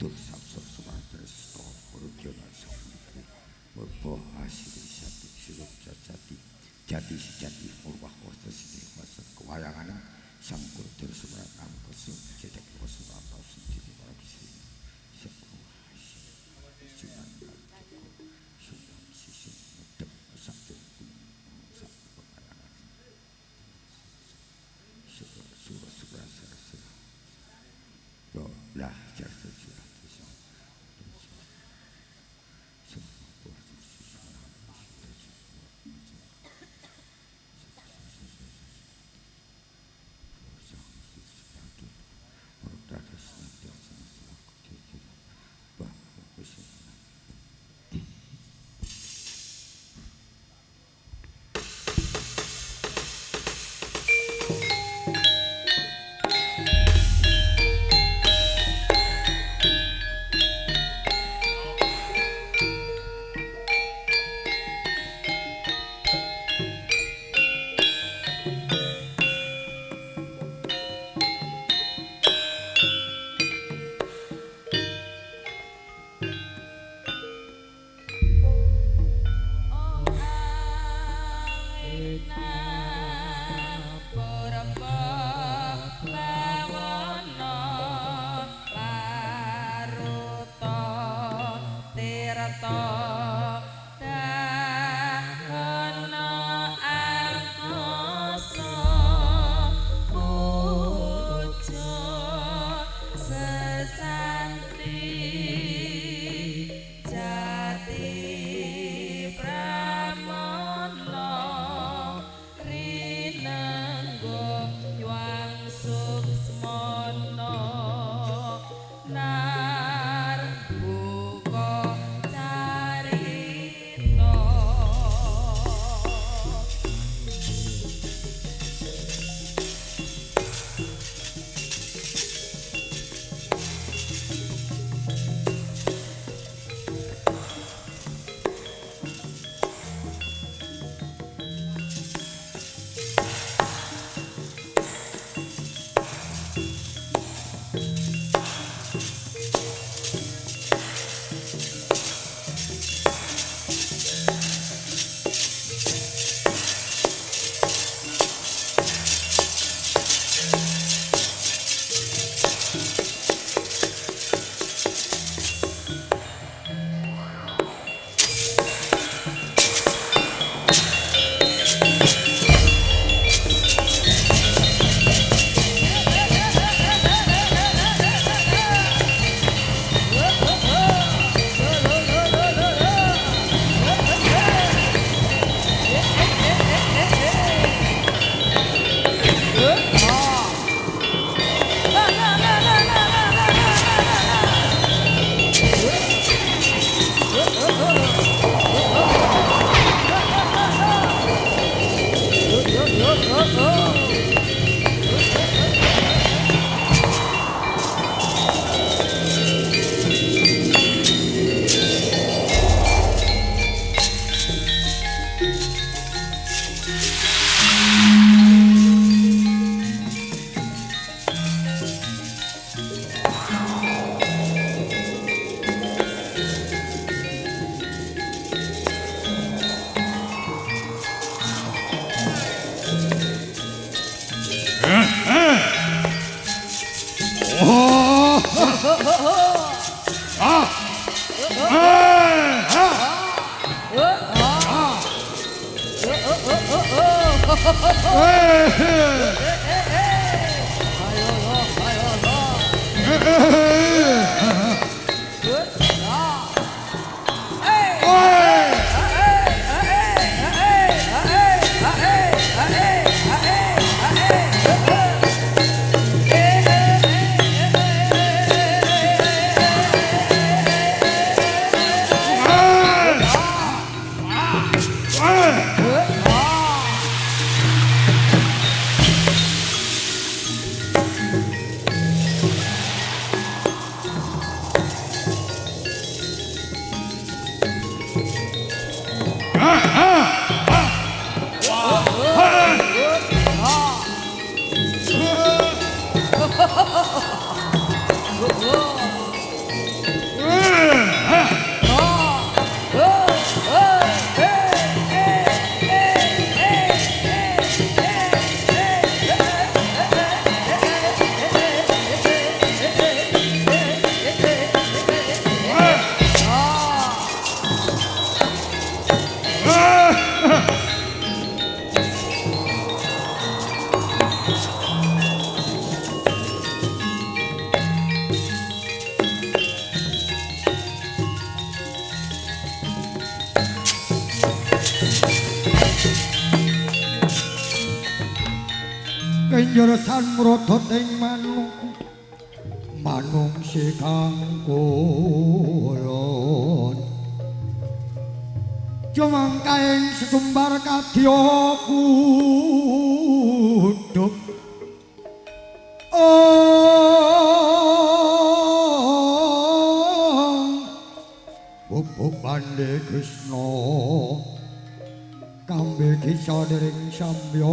tur sabsa suratres korudjana samudra merba asiri sati sirup jati jati sejati murwah wasta sini wasta kewayangan sang kudur surat angkoso cecek wasta atau sendiri para bisri sepuh asiri sunan kalijogo sunan sisin medep sakit sakit pengayangan surah surah lah jasa surah banjur sanmrata ting manung sikang kulon jumangkaing sesumbar kadya kuduk bubuk Pandhe Krishna kambe kisah dering sambyore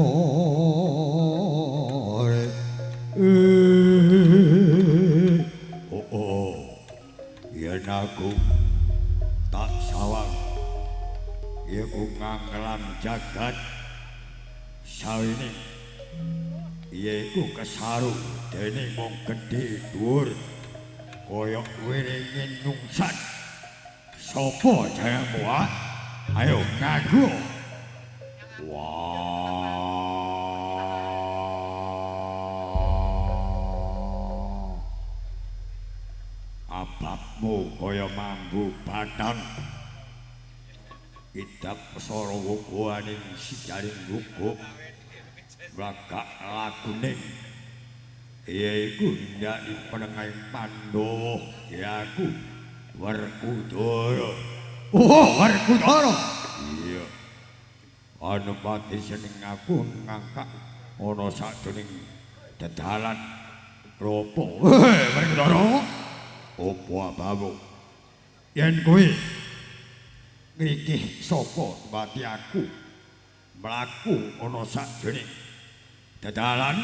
yen aku tak sawang iku nganggelam jagat sawine yaiku kesaru dening mung gedhe dhuwur kaya wiringin nyungsat sapa jayamu ayo ngaku ababmu kaya mambu batang idap sara wukuaning sijaring guguk bakak lagune yaiku ndaki penengahing Pandhawa yaku Werkudara. Werkudara. Iya. Anupati seneng aku ngangkak ana sakjroning dedalan Rapa. Werkudara. Apa abamu? Yen kowe ngrikih sapa mati aku mlaku ana sakjroning dedalan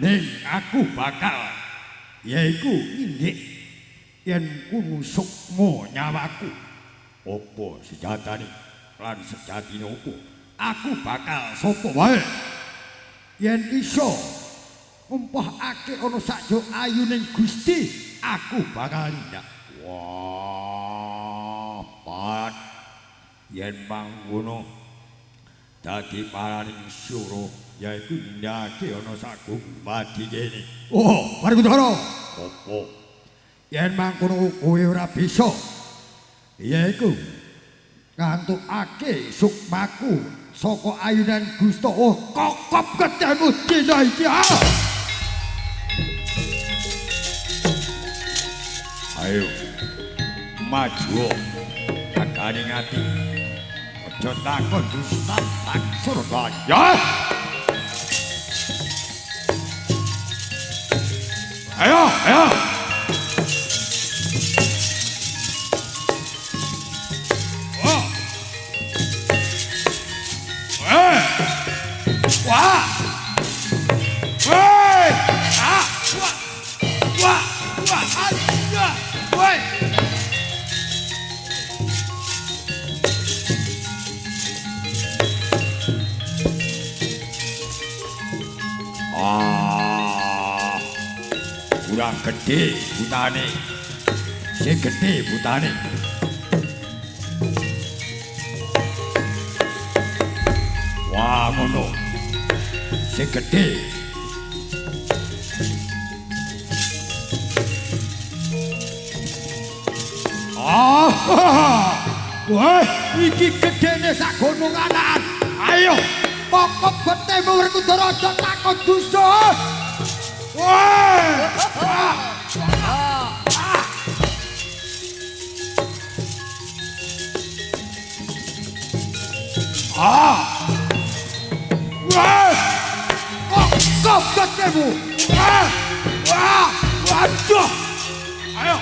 ning aku bakal yaiku ngindik yen kunusukmu nyawaku apa sejatane lan sejatine apa aku bakal sapa wae yen iso ngumpahake ana sakjo ayuning Gusti aku bakal ndak wah pat yen mangkono dadi paraning syuruh yaiku ndake ana saku mati kene Werkudara apa yen mangkono kowe ora bisa yaiku ngantukake sukmaku saka ayunan Gusta kokop ketemu dina iki ayo maju akaning ati aja takon dusta tak surga ya ayo kurang gede butane sing gede butane wah ngono sing gede wah iki gedene sak gunungan ayo pokok betemu Werkudara aja takon dosa wah kok ketemu waduh ayo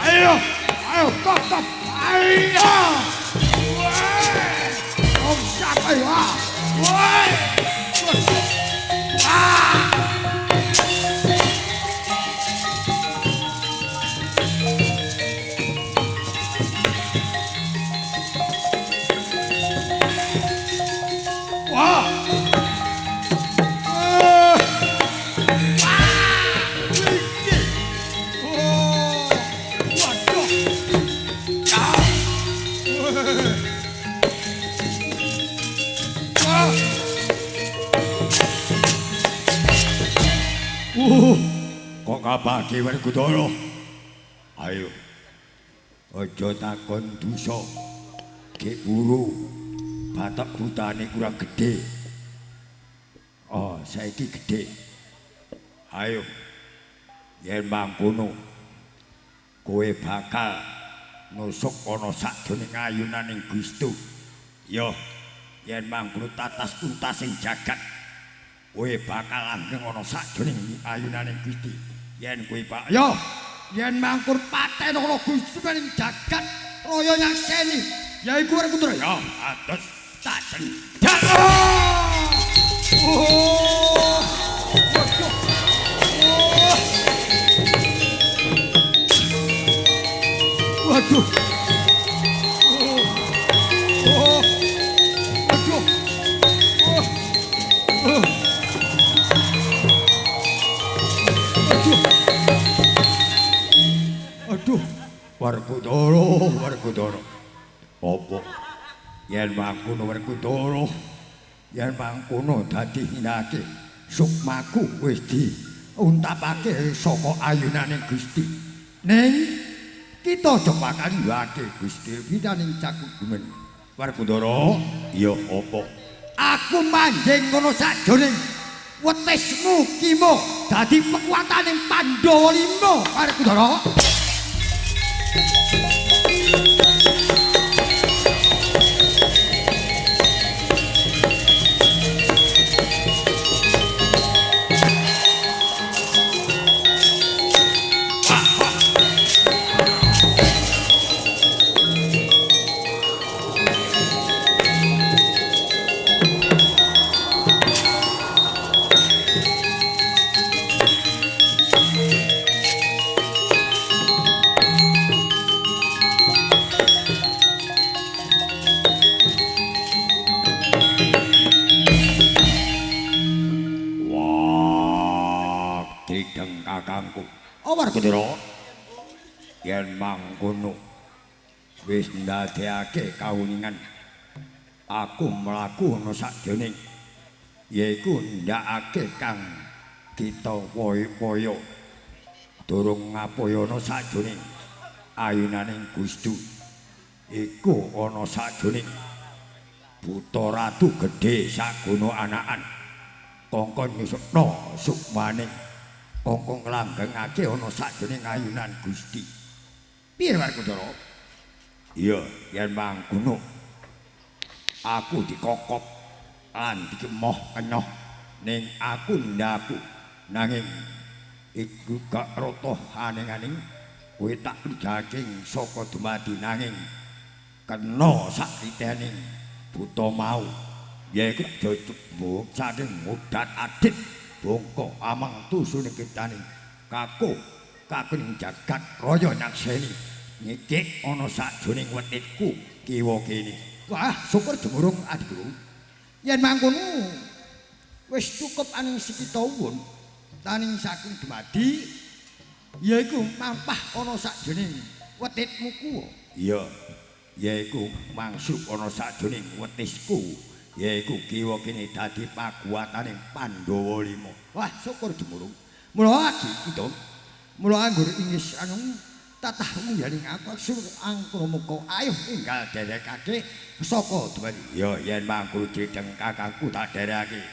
ayo tetap ayo om siapa ya kok kabeh Werkudara ayo Aja takon dosa. Gek buru. Batok butane kurang gedhe. Oh, saiki gedhe. Ayo. Yen mangkono kowe bakal nusuk ana sakjroning ayunaning Gusti. Yo, yen mangkono tatas tuntasing jagat kowe bakal langgeng ana sakjroning ayunaning Gusti. Yen kowe yo, yen mangkur paten ana Gusti ning jagat raya nyakseni, yaiku arep putra ya atus tak jendal. Oh! Waduh. Oh. Waduh. Oh. Oh. Aduh. Werkudara. Apa? Yen mangkono Werkudara. Yen mangkono dadi hinake sukmaku wis diuntapake saka ayunaning Gusti. Ning kita aja bakal liwake Gusti pinaning cakugumen. Werkudara, ya apa? Aku manjing ngono sakjroning wetismu kimo dadi kekuataning Pandhawa 5, Werkudara. Kakangku. Oh Werkudara. Yen mangkono wis ndadekake kawuningan aku mlaku ana sakjroning yaiku ndakake kang kita waya-waya durung ngapaya ana sakjroning ayunaning Gusti. Iku ana sakjroning Buta Ratu gedhe saguna anakan kongkon nyusukna sukmaning kongkong langgengake ana sakjroning ayunan Gusti. Piye Werkudara? Iya, yen mangkono aku dikokop lan dikemoh kenyoh ning aku ndaku nanging iku gak rata aning-aning kowe tak jaking saka dumadi nanging kena sakritening buta mau yaiku jojok saking mudat adit bongko amang tusune kitane kakuning jagat raya nyakseni nyicik ana sakjroning wetitku kiwa kene. Wah, syukur demurung adikku. Yen mangkono wis cukup aning sikita uwun taning saking dumadi yaiku mampah ana sakjroning wetitmu kuwi. Iya, yaiku mangsuk ana sakjroning wetisku. Yaiku kiwa kene dadi pakuwataning Pandhawa 5. Wah, syukur demurung. Mula iki kita mula anggur ingis tatah munggaling aku sur angkara muka ayo tinggal derekake saka dumadi. Ya yen mangkono dideng kakangku tak derekake.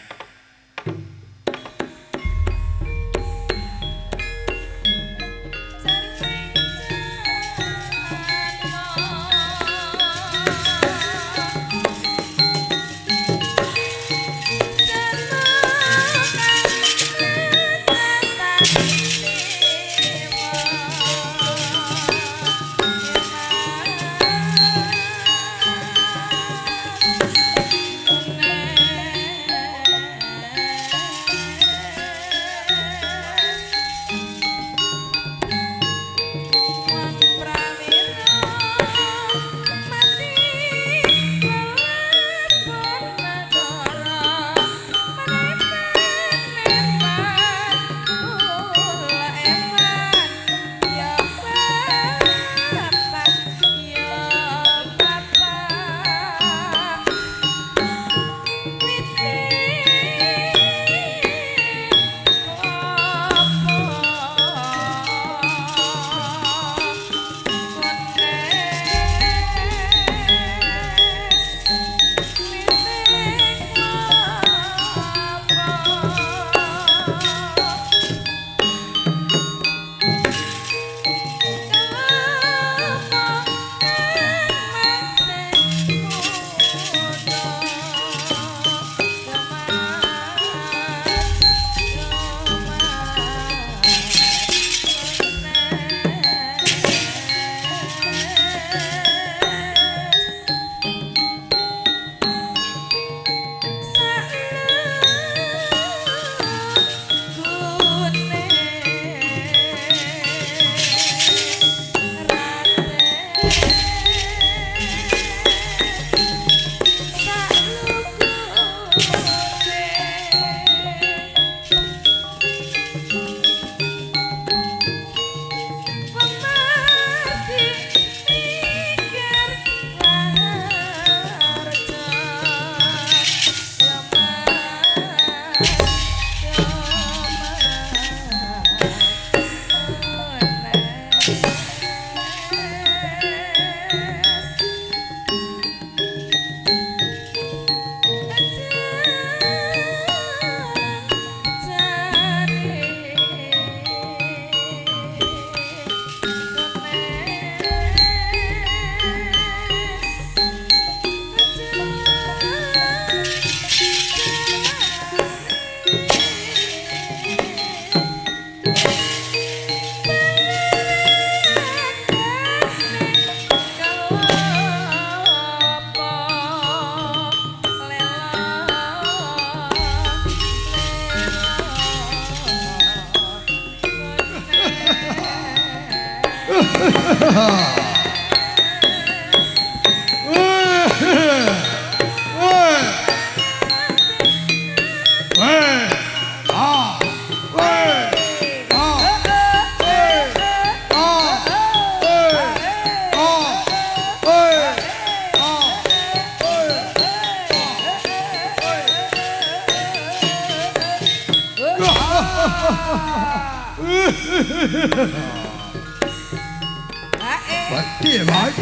Pati Mas.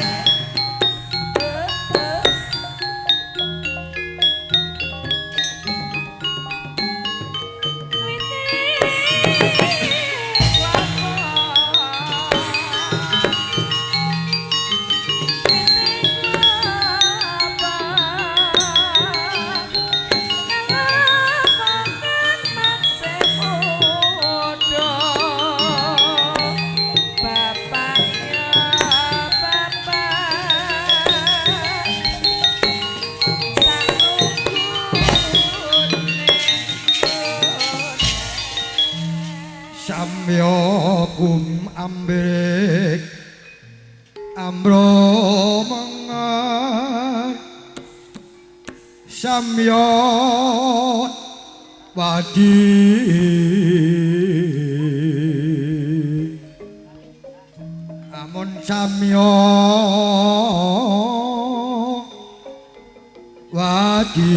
Samya kum ambek ambro mangar samya wadi amun samya wadi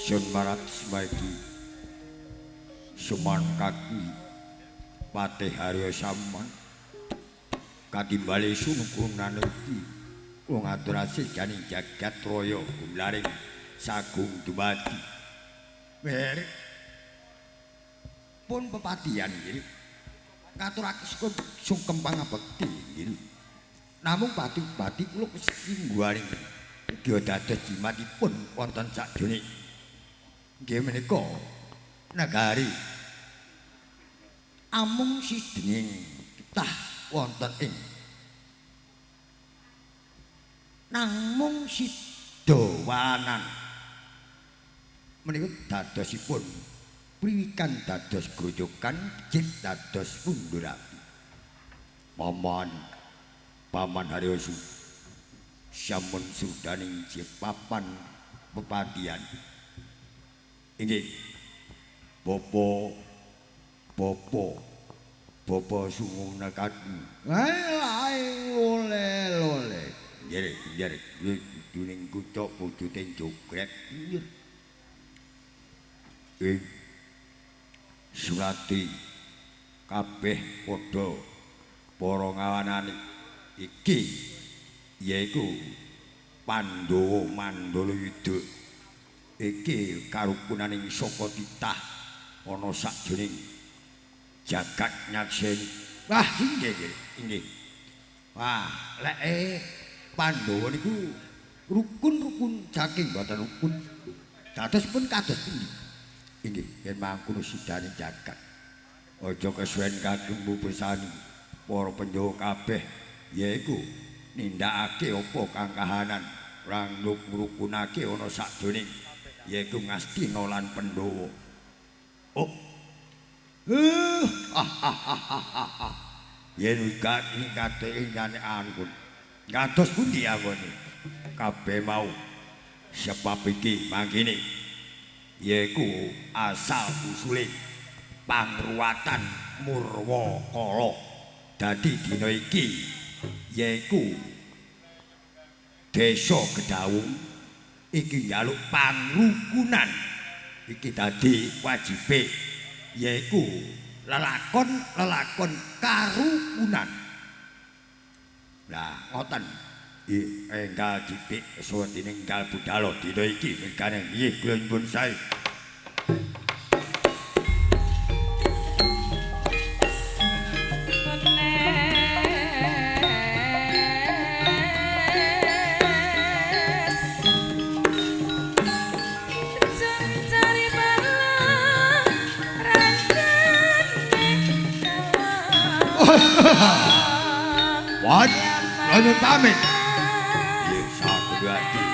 Sun marat sebaiki suman kaki Patih Haryo Saman katimbali sunukunan iki wong aturasi janing jagat raya gumlaring sagung dumadi wer pun pepatihan nggih katurake sungkem pangabekti nggih namung pati-pati kula kesingguhaning ugi dados jimatipun wonten sakjroning nggih menika nagari amung sidenging kitah wonten ing namung sidawanan menika dadosipun priwikan dados grojokan jip dados pundhurapi paman Haryosu sampun sudaning jepapan pepatihan inggih Bopo sungunakaken ae lole nggih duning kucuk wujute jogret Surati kabeh padha para ngawanane iki yaiku Pandhawa Mandala Yuda iki karukunaning saka titah ana sakjroning jagat nyakseni wah inggih wah lek Pandhawa niku rukun saking boten rukun dadosipun kados pundi inggih yen mangkono sidaning jagat aja kesuwen kagem bubesani para Pandhawa kabeh yaiku nindakake apa kang kahanan rangluk ngrukunake ana sakjroning yaiku Ngastina lan Pandhawa oh yen uga ing kateke nyane anggun kados pundi anggone kabeh mau sebab iki mangkene yaiku asal usule pangruwatan Murwakala dadi dina iki yaiku Desa Gedawung iki njaluk pangrukunan iki dadi wajibe yaiku lelakon karukunan lah ngoten enggal dipik suwedining enggal budhal dina iki mengkane nggih kula nyuwun sae nyuwun pamit. Nggih sagusti.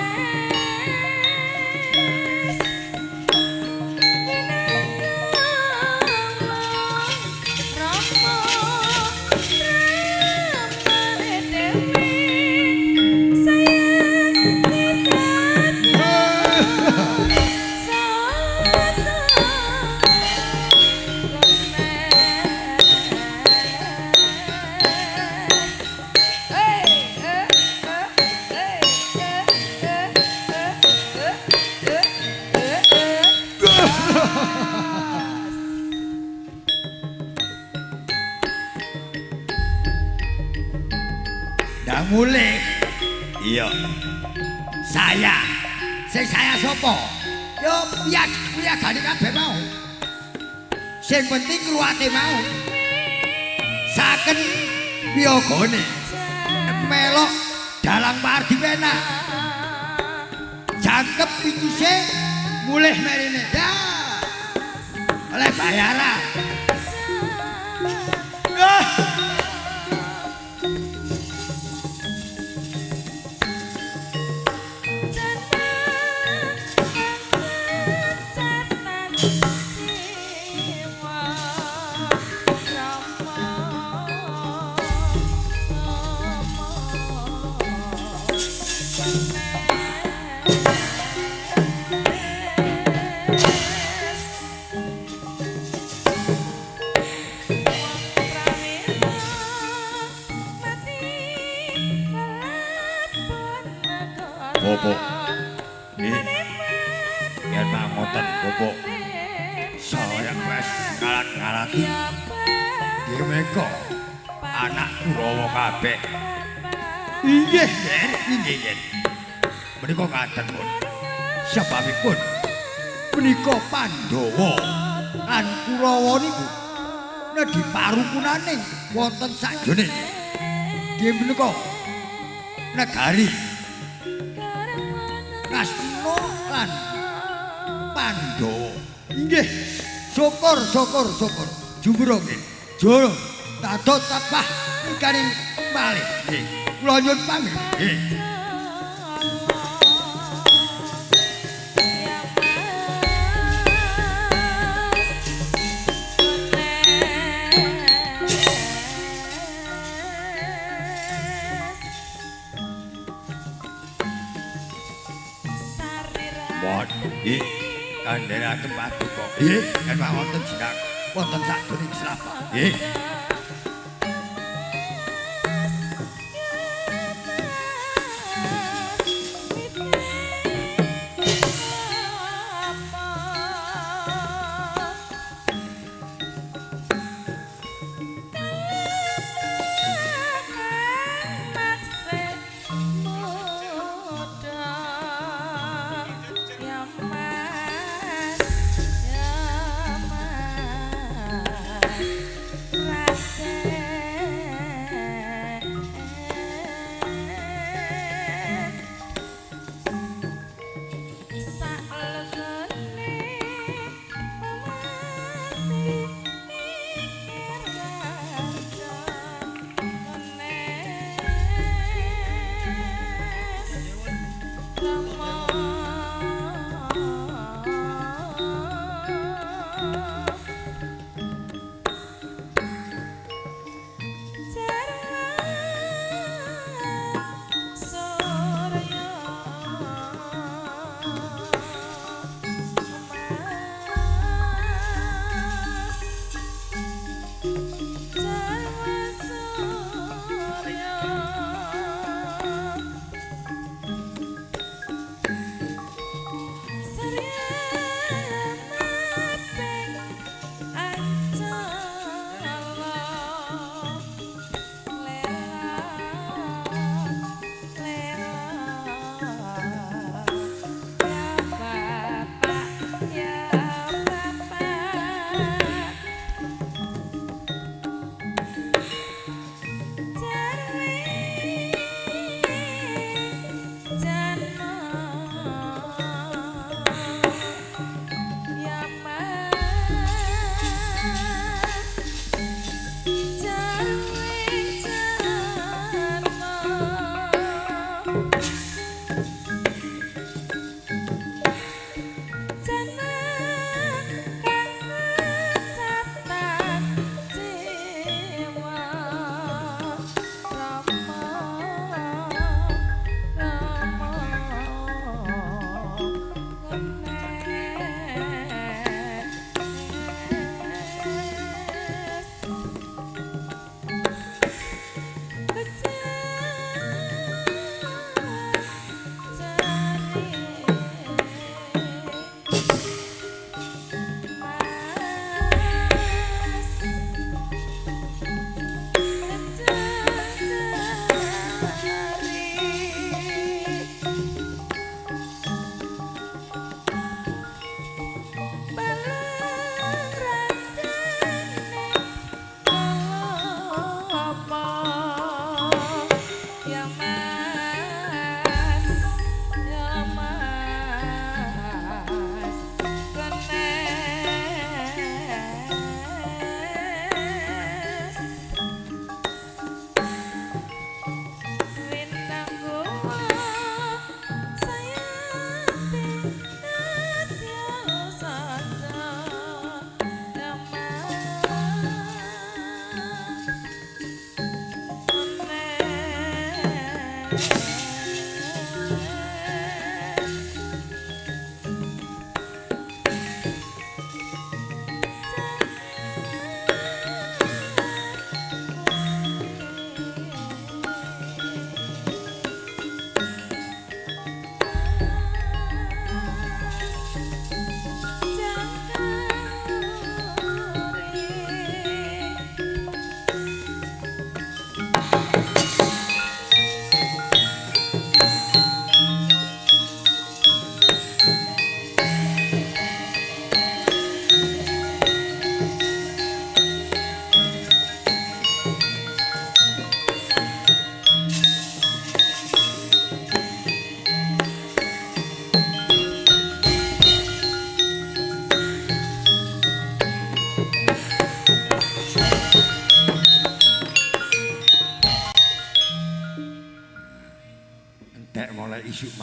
Dah mulai. Iya. Saya. Sing saya sapa? Yo piyagane kabeh mau. Sing penting ruwate mau. Saken piyagane. Melok dalang pardi penak. Jangkep picise mulih merene. Ya. Oleh bayaran. Bopo. Yen mangoten Bopo. Saya wis ngalat-ngalati. Nggih meka anak Kurawa kabeh. Inggih, nggih. Menika ngaten pun. Sebabipun menika Pandhawa lan Kurawa niku nedhi parukunaning wonten sakjroning nggih menika negari Ngastina lan Pandhawa. Inggih, syukur. Jumbura nggih. Jur dados tapah ikaning malih. Nggih. Kula nyuwun pamit. Nggih. Nggih, kandhanaken paduka. Nggih, yen wonten jinang wonten sakjroning slapa. Nggih.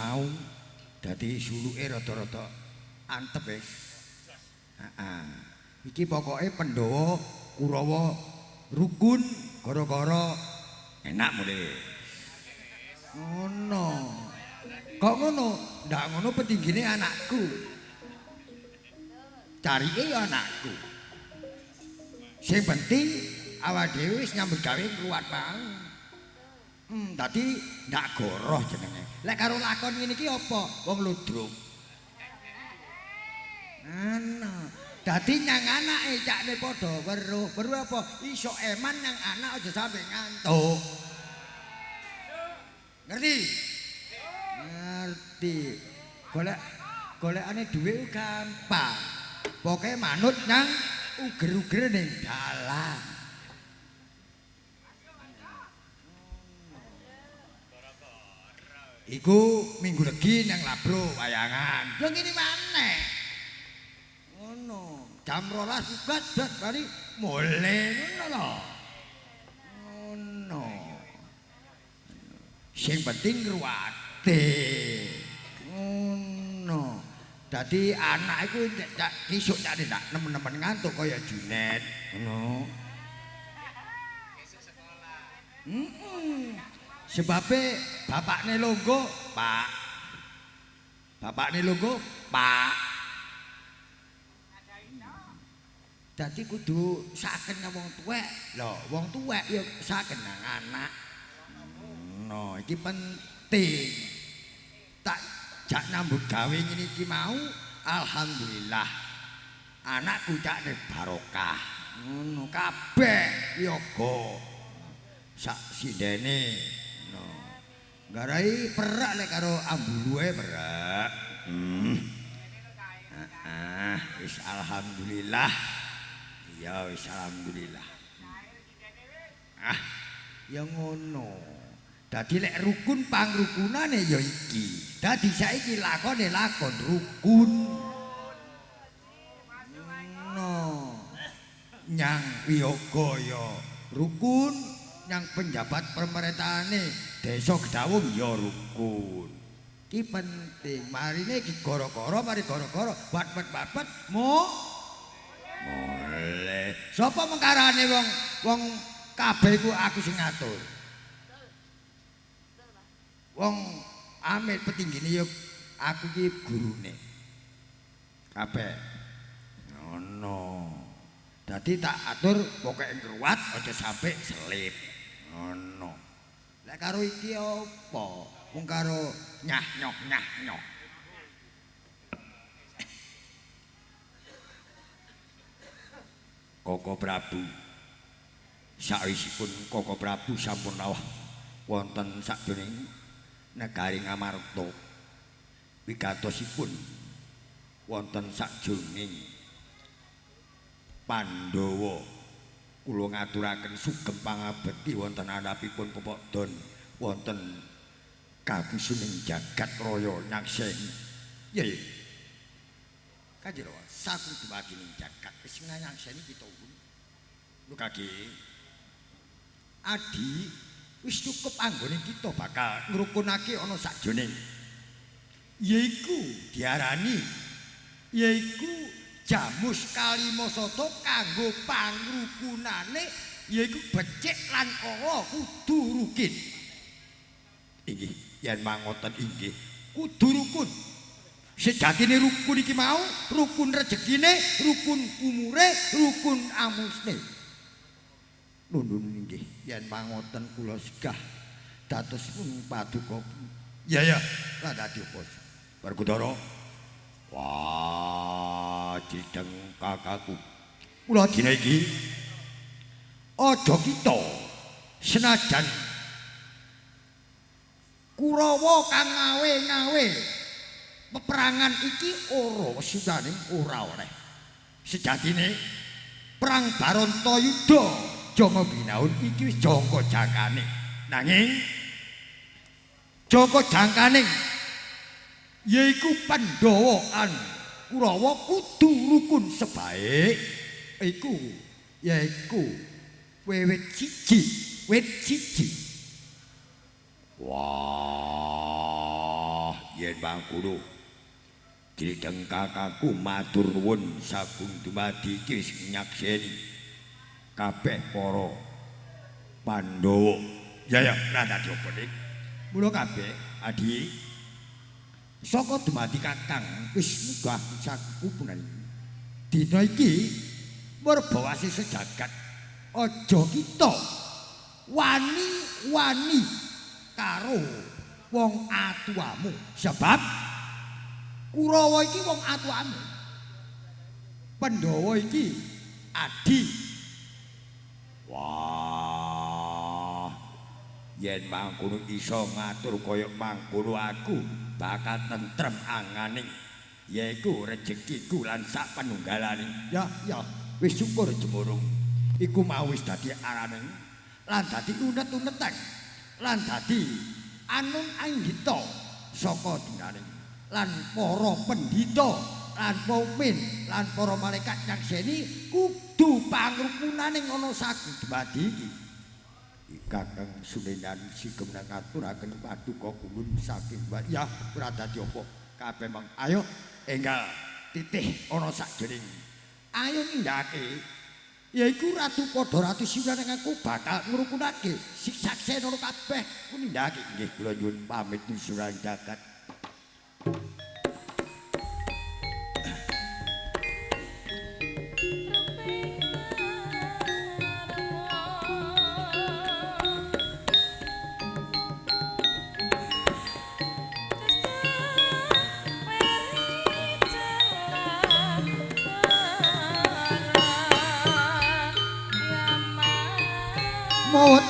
mau. Dadi suluke rada-rada antep wis. Heeh. Iki pokoke Pandhawa Kurawa rukun gara-gara enak mulai. Ngono. Kok ngono? Ndak ngono petinggine anakku. Carike ya anakku. Sing penting awak dhewe wis nyambut gawe kuat mau. Dadi ndak goroh jenenge. Lek karo lakon ngene iki apa? Wong ludruk. Ana. Dadi nyang anake cakne padha weruh. Weruh apa? Iso eman nyang anak aja sampe ngantuk. Ngerti? Ngerti. Golekane dhuwit gampang. Pokoke manut nyang uger-uger ning dalan. Iku minggu legi nang Labro wayangan. Yo ngene maneh. Ngono. Jam 12 tugas das bari mule ngono lho. Ngono. Sing penting ngruwate. Ngono. Dadi anak iku kisuk cak ndak nemen-nemen ngantuk kaya Junet. Ngono. Sebabe bapakne longgo, Pak. Bapakne longgo, Pak. Dadi kudu saken wong tuwek. Lho, wong tuwek ya saken nang anak. No, iki penting. Tak jak nyambut gawe ngene iki mau, alhamdulillah. Anakku cakne barokah. Ngono kabeh yoga. Sak sindene. No. Garai perak lek karo ambuluhe perak. Wis alhamdulillah. Ya wis alhamdulillah. Ya ngono. Dadi lek rukun pangrukunane ya iki. Dadi saiki lakone lakon rukun. No. Nyang wiyaga ya rukun, nyang penjabat pemerintahane desa Gedawung ya rukun. Iki penting. Marine iki gara-gara mari gara-gara bat-bat mulai. Sapa mengkarane wong kabeh iku aku sing ngatur. Wong amit petinggine ya aku iki gurune. Kabeh. Ngono. Dadi tak atur pokoke ngruwat aja sampe selip. Ngono. Lek karo iki apa? Wong karo nyah-nyok. Koko Prabu sawisipun Koko Prabu sampun rawuh wonten sakjroning negari Ngamarta wigatosipun wonten sakjroning Pandhawa kula ngaturaken sugeng pangabekti wonten andhapipun pepodon wonten kakusuning jagat raya nyakseni. Ya ya. Kanjeng Rawa saku dumagining jagat wis nyakseni kita pun. Lho kaki. Adi wis cukup anggone kita bakal ngrukunake ana sakjroning. Yaiku diarani yaiku jamus kalimasata kanggo pangrukunane yaiku becik lan kala kudu rukin. Inggih, yen mangoten inggih kudu rukun. Sejatine rukun iki mau rukun rejekine, rukun umure, rukun amusne. Nundun inggih, yen mangoten kula segah dados pun paduka. Ya ya, lan dadi apa? Werkudara. Wah, cideng kakakku. Kula dina iki aja kita senajan Kurawa kang ngawe-ngawe peperangan iki ora wesudane ora oleh. Sejatine perang Barantayuda Jama Binaun iki wis jangka jangkane. Nanging jangka jangkane yaiku Pandhawa Kurawa kudu rukun sebaik iku yaiku wit siji. Wah, yen mangkono Dideng kakangku matur nuwun sagung dumadi iki wis nyakseni kabeh para Pandhawa. Ya ra dadi apa ning. Mula kabeh adi saka dumadi kakang wis munggah sakupunan. Dina iki merbawasi sejagat aja kita wani-wani karo wong atuamu sebab Kurawa iki wong atuamu. Pandhawa iki adi. Wah. Yen mangkono iso ngatur kaya mangkono aku bakal tentrem anganing yaiku rezekiku lan sak panunggalaning. Ya, wis syukur jemurung. Iku mau wis dadi araning lan dadi unet-unetan lan dadi anun anggita saka dinaning lan para pendhita lan mukmin lan para malaikat nyakseni kudu pangrukunaning ana sagung dumadi iki. Kakang Sunenan Sugeng ngaturaken paduka kulun saking ya ora dadi apa kabeh mang ayo enggal titih ana sakjroning ayo nindakake yaiku Ratu Padha Ratu Siwaning aku bakal ngrukunake siksaksena kabeh ku nindakake nggih kula nyuwun pamit nusurang jagat.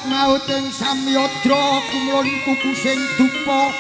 Maut ing samyadra kumulon kuku sing dupa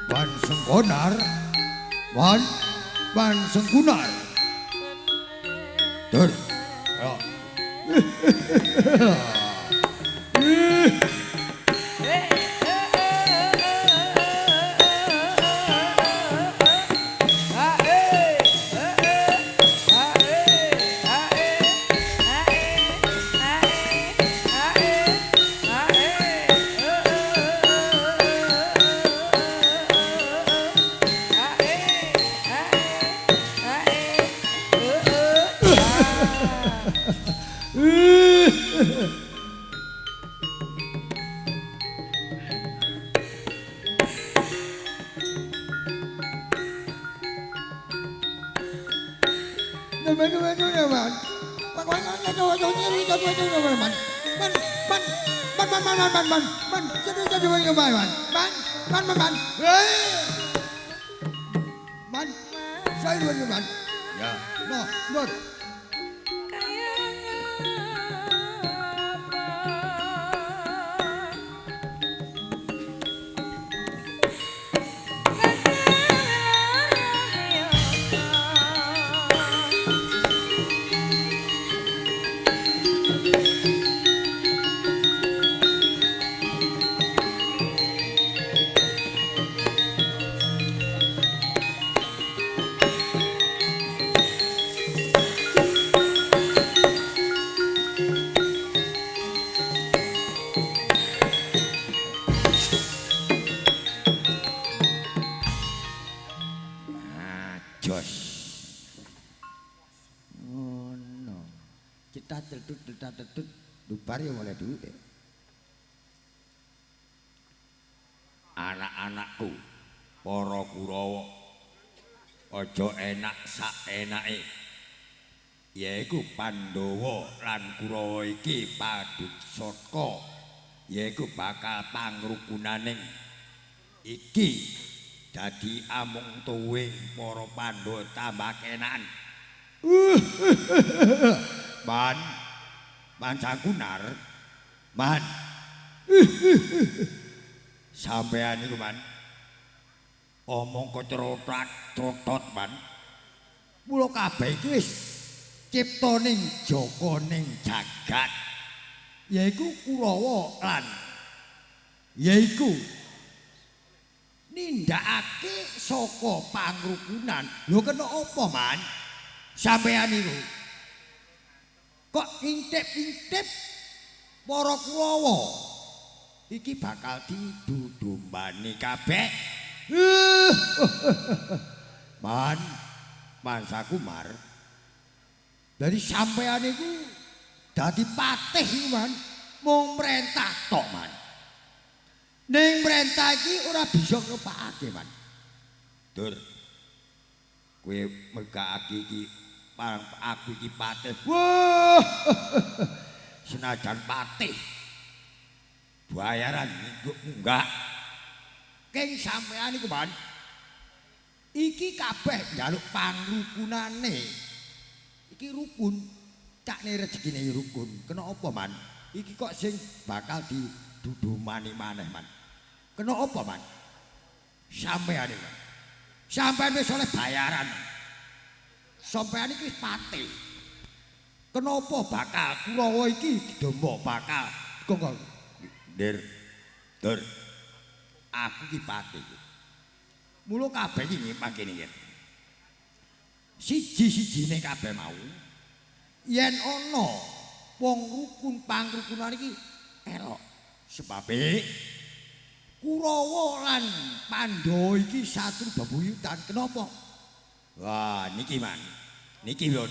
Wan Sengkonar, Wan Sengkunar. Dur. Ya. Man, saya dulu man. Ya, no, no. Jos. Ngono. Cita-citut dubar ya mulai dulu deh. Anak-anakku, para Kurawa, aja enak sak enake. Yaiku Pandhawa lan Kurawa iki paduksaka, yaiku bakal pangrukunaning iki dadi amung tuwing para Pandhawa tambah kenan. Man Sangkunar, man. Sampean iku man. Omong kok trotot man. Mula kabeh iki wis ciptaning jakaning jagat. Yaiku Kurawa lan yaiku nindakake saka pangrukunan. Lho kena apa, Man? Sampeyan iku kok intip-intip para Kurawa iki bakal didudumbani kabeh. Man Sakumar. Dari sampeyan iku dadi patih iku, Man. Mung mrentah tok, Man. Ning mrentah iki ora bisa ngepakake, Man. Dur. Kowe megakake iki aku iki patih. Wah. Senajan patih. Bayaran enggak. Keng sampean iku, Man. Iki kabeh njaluk pangrukunane. Iki rukun. Cakne rezekine rukun. Kena apa, Man? Iki kok sing bakal didudumani maneh, Man. Kena apa, Man? Sampeyan iki. Sampeyan wis oleh bayaran. Sampeyan iki wis patih. Kenapa bakal Kurawa iki didomba bakal kok Dur. Aku iki patih. Mula kabeh iki mangkene iki. Siji-sijine kabeh mau yen ana wong rukun pangrukunan iki elok sebabe Kurawa lan Pandhawa iki satu bebuyutan. Kenapa? Wah, niki Man. Niki Yon.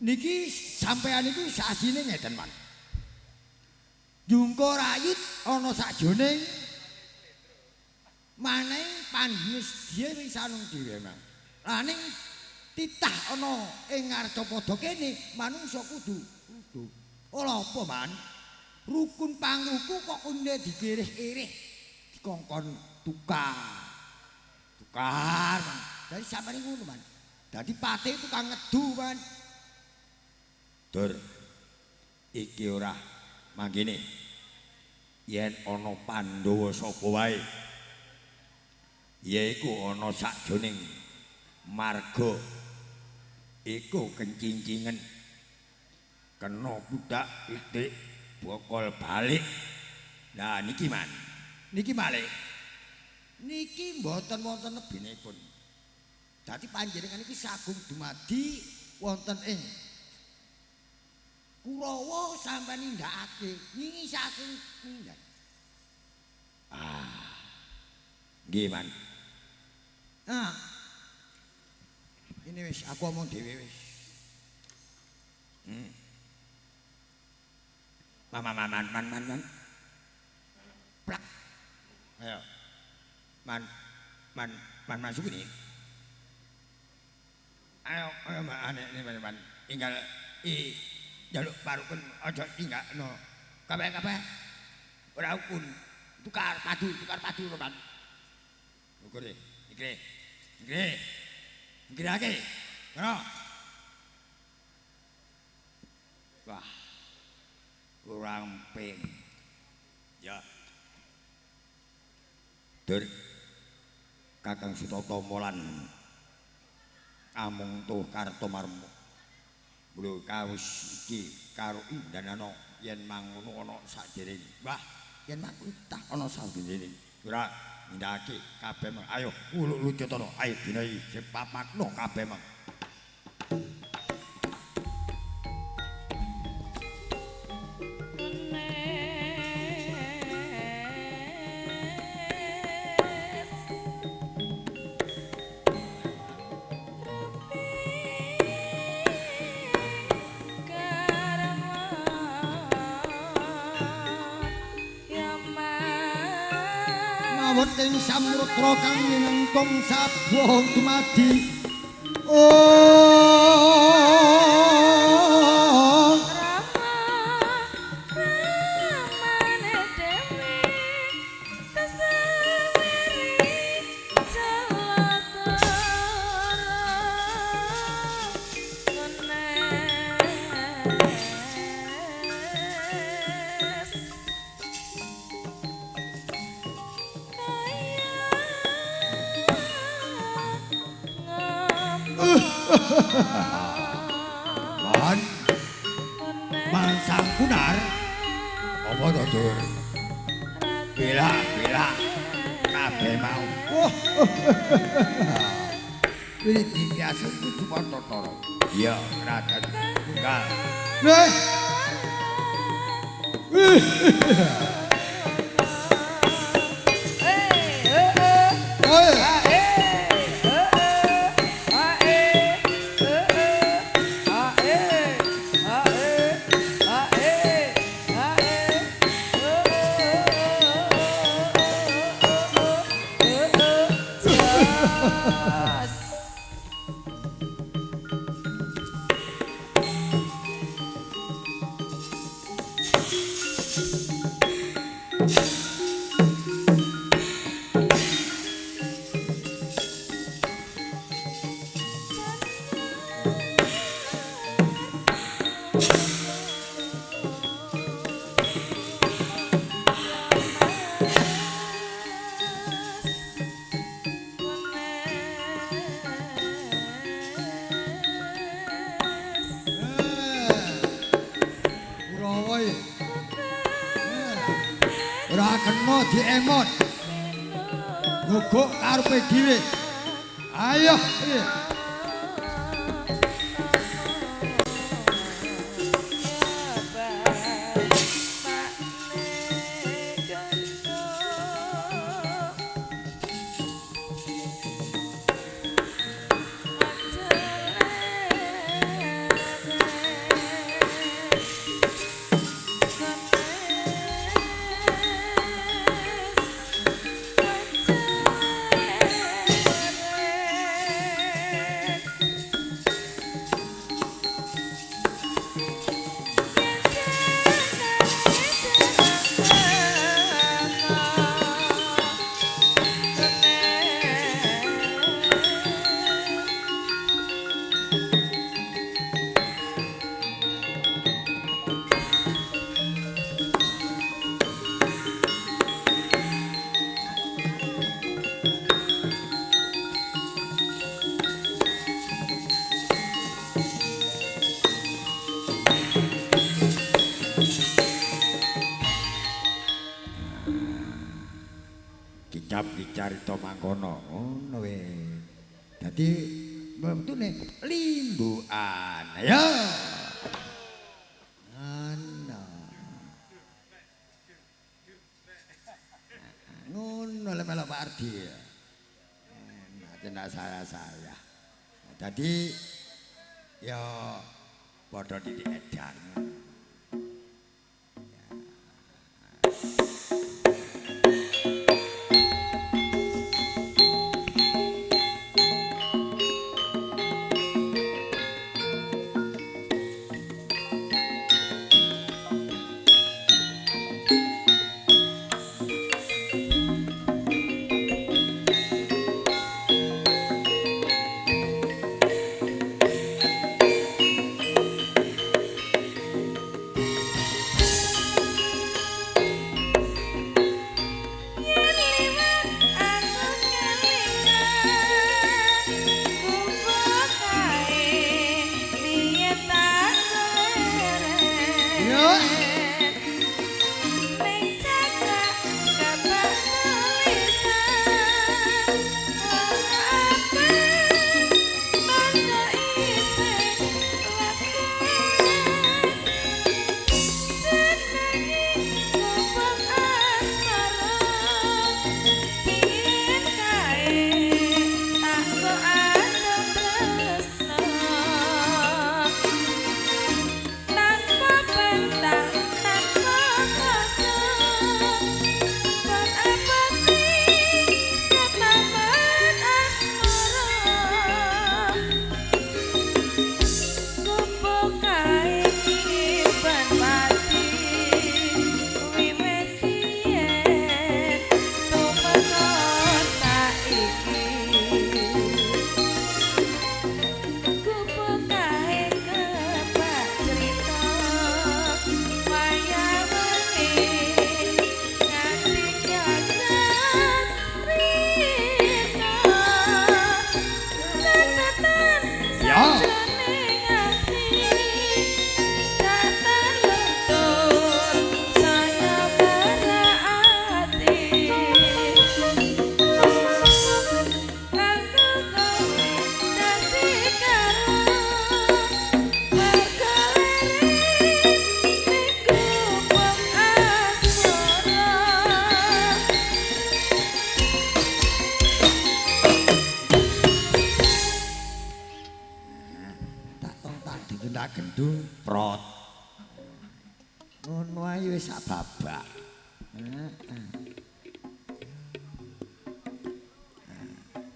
Niki sampean iku sasine ngeten, Man. Jungko rayit ana sakjroning maneh pandhes dhewe wis anung dhewe, Man. Lah ning titah ana ing ngarca padha kene manungsa kudu ora apa man rukun pangruku kok kene dikirih-kirih dikongkon tukar dari sampeyan ngono man dadi patih tukang ngedu man dur iki ora mangkene yen ana Pandhawa sapa wae yaiku ana sakjroning marga iku kencincingen kena budak titik bokol balik nah niki man niki malih niki mboten wonten nebinipun dadi panjenengan iki sagung dumadi wonten ing Kurawa sampeyan nindakake wingi saking nindak nggih man ini wis aku omong dhewe wis man plak ayo man masuk ini ayo man tinggal jaluk parukun aja tinggalno kabeh ora ukun tukar padu man ukur Ngirake. Ngono. Wah. Kurang ping. Ya. Dur Kakang Sutotomo lan amung tuh Kartomarmo. Lho kaus iki karo indanana yen mangono ana sakjroning. Wah, yen mangkutah ana sakjroning. Ora ndake kabeh mah ayo lucut ana ayo dina iki papakno kabeh mah Ing samudra kang minengkung sabuh dumadi Mansang Kunar apa to Dur bela kabeh mau iki biasa kudu patotoro iya raden tunggal ora kena diemot guguk karepe dhewe ayo Kecap dicarita mangkono ngono we. Dadi wetune limbukan. Ya. Ana. Ngono le melok Pak Ardi. Nah, saya. Dadi ya padha didik edan. Gendung prot. Ngono ae wis sak babak.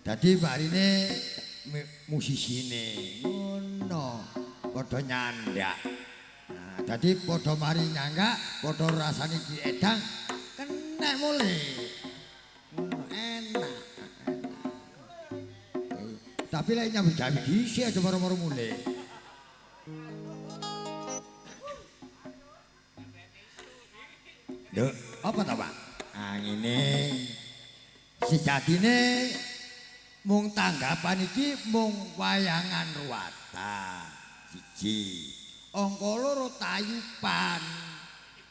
Dadi barine musisine ngono padha nyandak. Nah, dadi padha mari nyanggak, padha rasane diedang kenek mule. Ngono enak. Tapi lek nyambut gawe dhisik aja maro-maro mule. Duh, apa ta, Pak? Ngene. Sejatine mung tanggapan iki mung wayangan ruwata. Siji. Angka loro tayupan.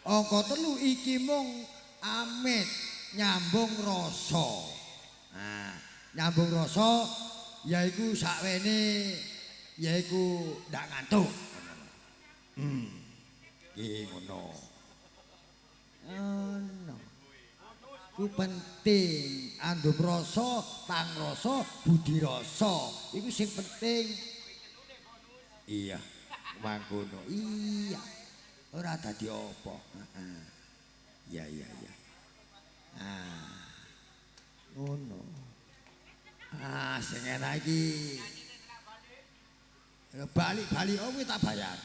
Angka telu iki mung amit nyambung rasa. Nah, nyambung rasa yaiku sakwene yaiku ndak ngantuk. Iki ngono. Ono. Ku penting andum rasa, tang rasa, budi rasa. Iku sing penting. Iya, mangkono. Iya. Ora dadi apa. Iya. Ngono. Sing enak iki. Balik-balik kuwi tak bayar.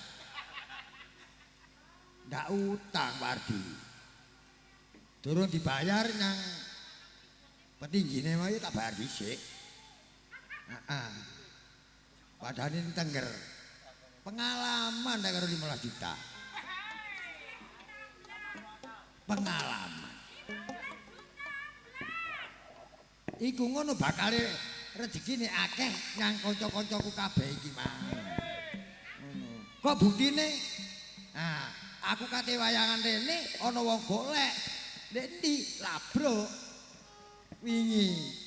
Ndak utang, Wardi. Durung dibayar nang petinggine wae tak bayar dhisik. Padahal ini Tengger. Pengalaman nek karo 15 juta. Pengalaman. Iku ngono bakale rezekine akeh nyang kanca-kancaku kabeh iki mah. Ngono. Kok buktine? Aku kate wayangan rene ana wong golek. Nek ndi labruk. wingi.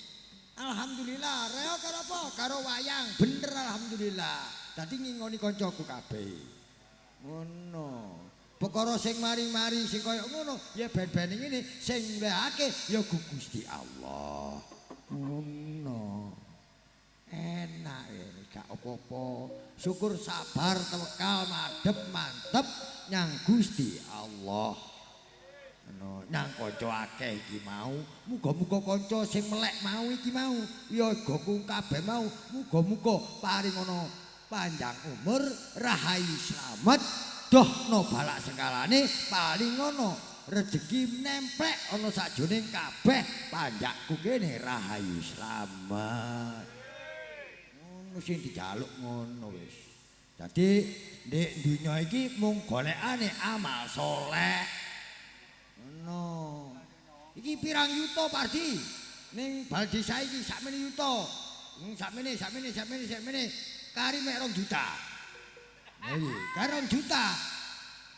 Alhamdulillah, reo karo apa? Karo wayang. Bener alhamdulillah. Dadi ngingoni kancaku kabeh. Ngono. Perkara sing mari-mari sing kaya ngono, ya ben-ben ngene sing nglehake ya Gusti Allah. Ngono. Enak gak apa-apa. Syukur sabar tawakal madhep mantep nyang Gusti Allah. Nang kanca akeh iki mau, muga-muga kanca sing melek mau iki mau, ya goku kabeh mau, muga-muga paringono panjang umur, rahayu slamet, dohno balak sekalane, palingono rezeki nemplek ana sajroning kabeh panjakku kene rahayu slamet. Ngono sing dijaluk ngono wis. Dadi ndek donya iki mung golekane amal saleh. No. Iki pirang yuta Pardi? Ning bal desa iki sakmene yuta. Sakmene kari mek 2 juta. Nah iki, kari 2 juta.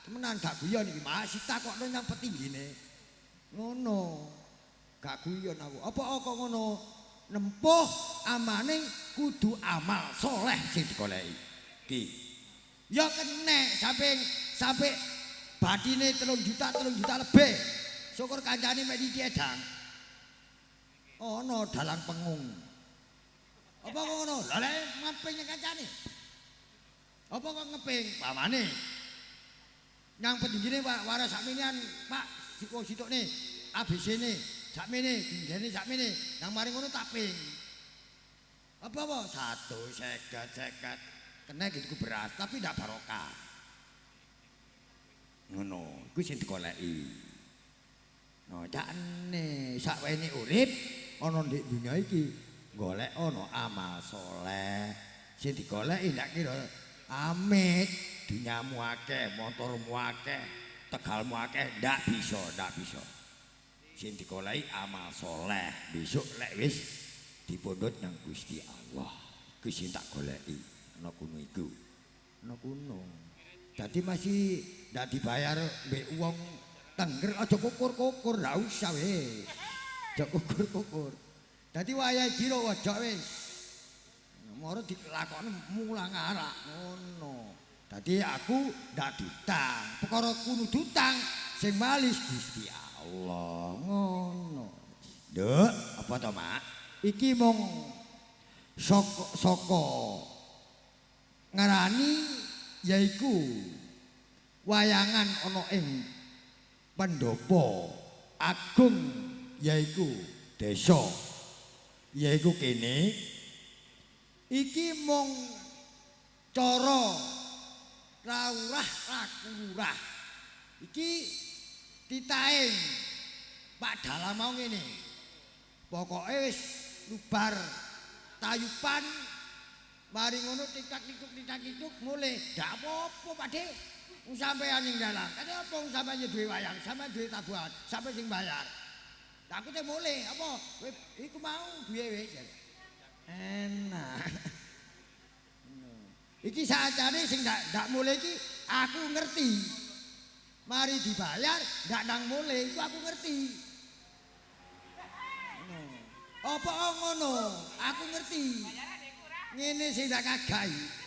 Temenan gak guyon iki, masih takokno nang petinggine. Ngono. Gak guyon aku. Apa kok ngono? Nempuh amaning kudu amal soleh sing digoleki. Ki. Ya kenek sampai badine 3 juta lebih. Syukur kancane mek iki edang. Ono dalang pengung. Apa kok ngono? Lah lek ngeping kancane. Apa kok ngeping? Pamane. Yang petinggine waras sakmenian, Pak, sitok-sitokne, ABC-ne, sakmene, dinggene sakmene. Nang mari ngono tak ping. Apa 150. Kena gitu beras, tapi ndak barokah. Ngono, iku sing digoleki. No, jane sakwene urip ana ndek dunya iki golek ana amal saleh. Sing digoleki ndak kira amit dunyamu akeh, motormu akeh, tegalmu akeh, ndak bisa. Sing digoleki amal saleh. Besok lek wis dipundhut nang Gusti Allah. Ku sing tak goleki ana kono iku. Ana kono. Dadi masih ndak dibayar mbek wong Tengger aja kukur-kukur, ndak usah wis. Aja kukur-kukur. Dadi wayahe jiro aja wis. Moro dilakoni mulang arak ngono. Dadi aku ndak ditang. Perkara kudu ditang sing malis Gusti Allah. Ngono. Nduk, apa to, Mak? Iki mung saka ngarani yaiku wayangan ana ing pendopo agung yaiku desa yaiku kene iki mung cara lurah lakulurah iki titaing Pak Dalam mau ngene pokoke wis lubar tayupan mari ngono tikak-tikuk mulih ndak apa-apa Pak Dik. Sampeyan ning dalan. Kate opo sampeyan duwe wayang, sampeyan duwe tabuhan, sampeyan sing bayar. Lah aku te mulih apa iku mau duwe wis. Enak. Iki sajane sing ndak mulih iki aku ngerti. Mari dibayar ndak nang mulih iku aku ngerti. Apa ngono? Aku ngerti. Ngene sing ndak kagahi.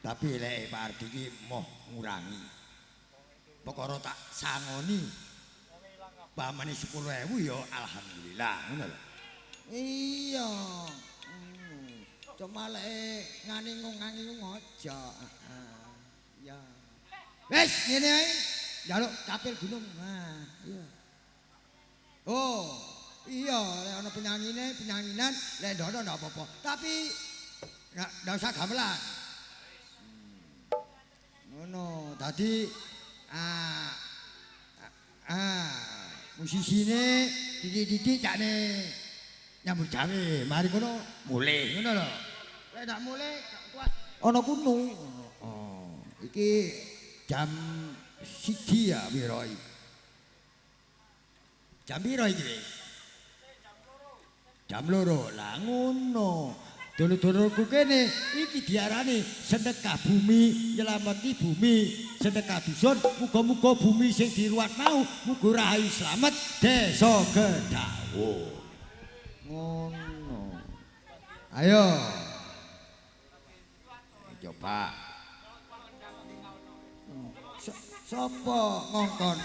Tapi lek Pak Ardi iki moh ngurangi. Perkara tak sangoni. Pamane 10.000 ya alhamdulillah ngono lho. Iya. Cuma lek ngani-ngung aja. Ya. Wes ngene ae. Njaluk kapil gunung. Nah, iya. Oh, iya lek ana penyanyinan lek ndono ndak apa-apa. Tapi ndak usah gamelan. Ngono, tadi musisine didik-didik jane nyambut gawe, mari ngono mulih ngono lho. Lek ndak mulih kuat ana kuno. Oh, iki jam 1 ya piro iki? Jam piro iki? Jam 2. Lah ngono. Dulur-dulurku kene iki diarani sedekah bumi nyelameti bumi, sedekah dusun muga-muga bumi sing diruwat mau muga rahayu slamet desa Gedhawo. Ngono. Ayo. Coba. Sopo ngongkon?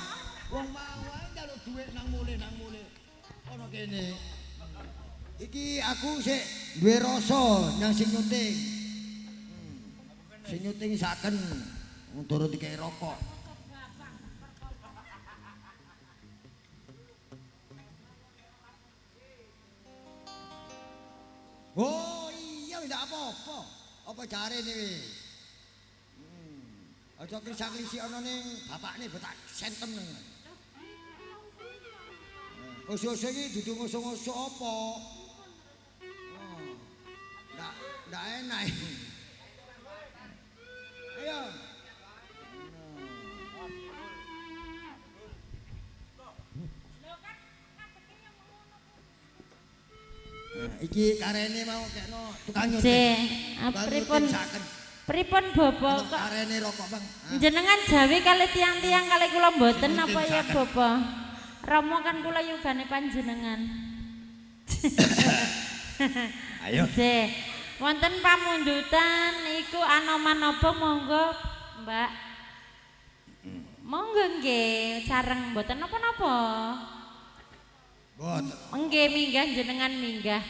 Wong mau ae njaluk dhuwit nang mule. Ono kene. Iki aku sik duwe rasa nyang sing nyuting. Sing nyuting saken turut dikei rokok. Oh iya ndak apa-apa. Apa jarene wis? Aja klisa-klisi ana ning bapakne betak sentem nang. Oso-oso iki dudu ngoso-ngoso apa? Ndak enak. Ayo. Iki karene mau kekno tukang nyuting. Pripun Bobo kok karene rokok, Bang. Jenengan jawi kali tiang-tiang kali kula mboten apa ya Bobo? Rama kan kula yugane panjenengan. Ayo. Nggih. Wonten pamundutan iku anoman apa monggo, Mbak? Monggo nggih, sareng mboten napa-napa. Mboten. Nggih minggah jenengan minggah.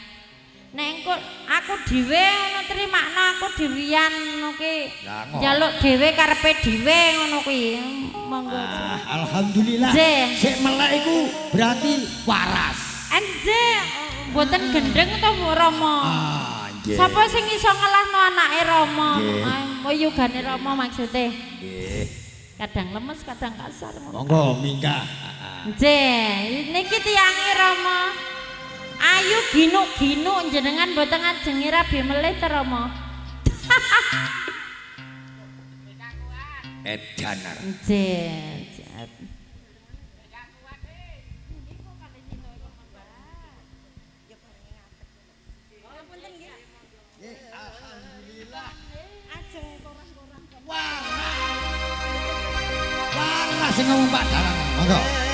Nek engko aku dhewe ngono trimakna aku dhewean ngono ki. Njaluk dhewe karepe dhewe ngono kuwi. Monggo. Alhamdulillah. Sik melek iku berarti waras. Nggih, mboten gendeng to Bu Rama. Nggih. Sapa sing iso ngelahno anake Rama? Oh yugane Rama maksude. Nggih. Kadang lemes, kadang kasar. Monggo minggah. Nggih, niki tiyange Rama. Ayu ginuk-ginuk jenengan mboten ngajengi rabi melih to Rama. Edanar. Nggih. Alhamdulillah. Ajeng korang-korang. Wah, sing ngomong Pak Dalang. Monggo.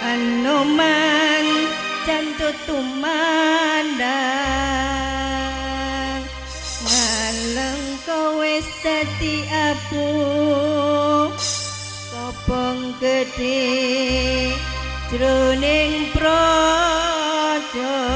Anoman cantut tumandang ngaleng kowe dadi abu kopong gedhe jroning praja.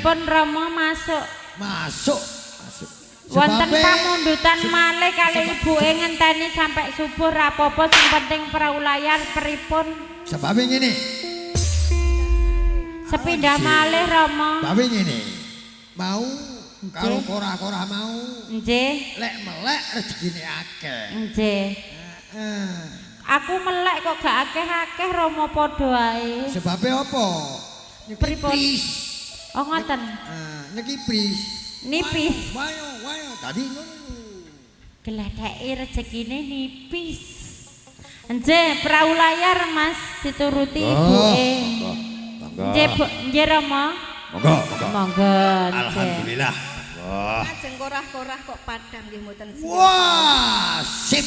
pripun Rama masuk? Masuk. Wonten pamundutan malih kali ibuke ngenteni sampai subuh ra apa-apa sing penting praulayan pripun? Sebab ngene. Sepindah malih Rama. Sebab ngene. Mau karo korah-korah mau. Nggih. Lek melek rezekine akeh. Nggih. Aku melek kok gak akeh-akeh Rama padha ae. Sebabe apa? Pripun? Oh ngoten. Nyekipris. Nipis. Wayo. Tadi ngono. Gledheke rezekine nipis. Nggih, praulayan Mas dituruti ibuke. Nggih Rama. Monggo. Alhamdulillah. Ajeng korah-korah kok padang nggih mboten siap. Wah, sip.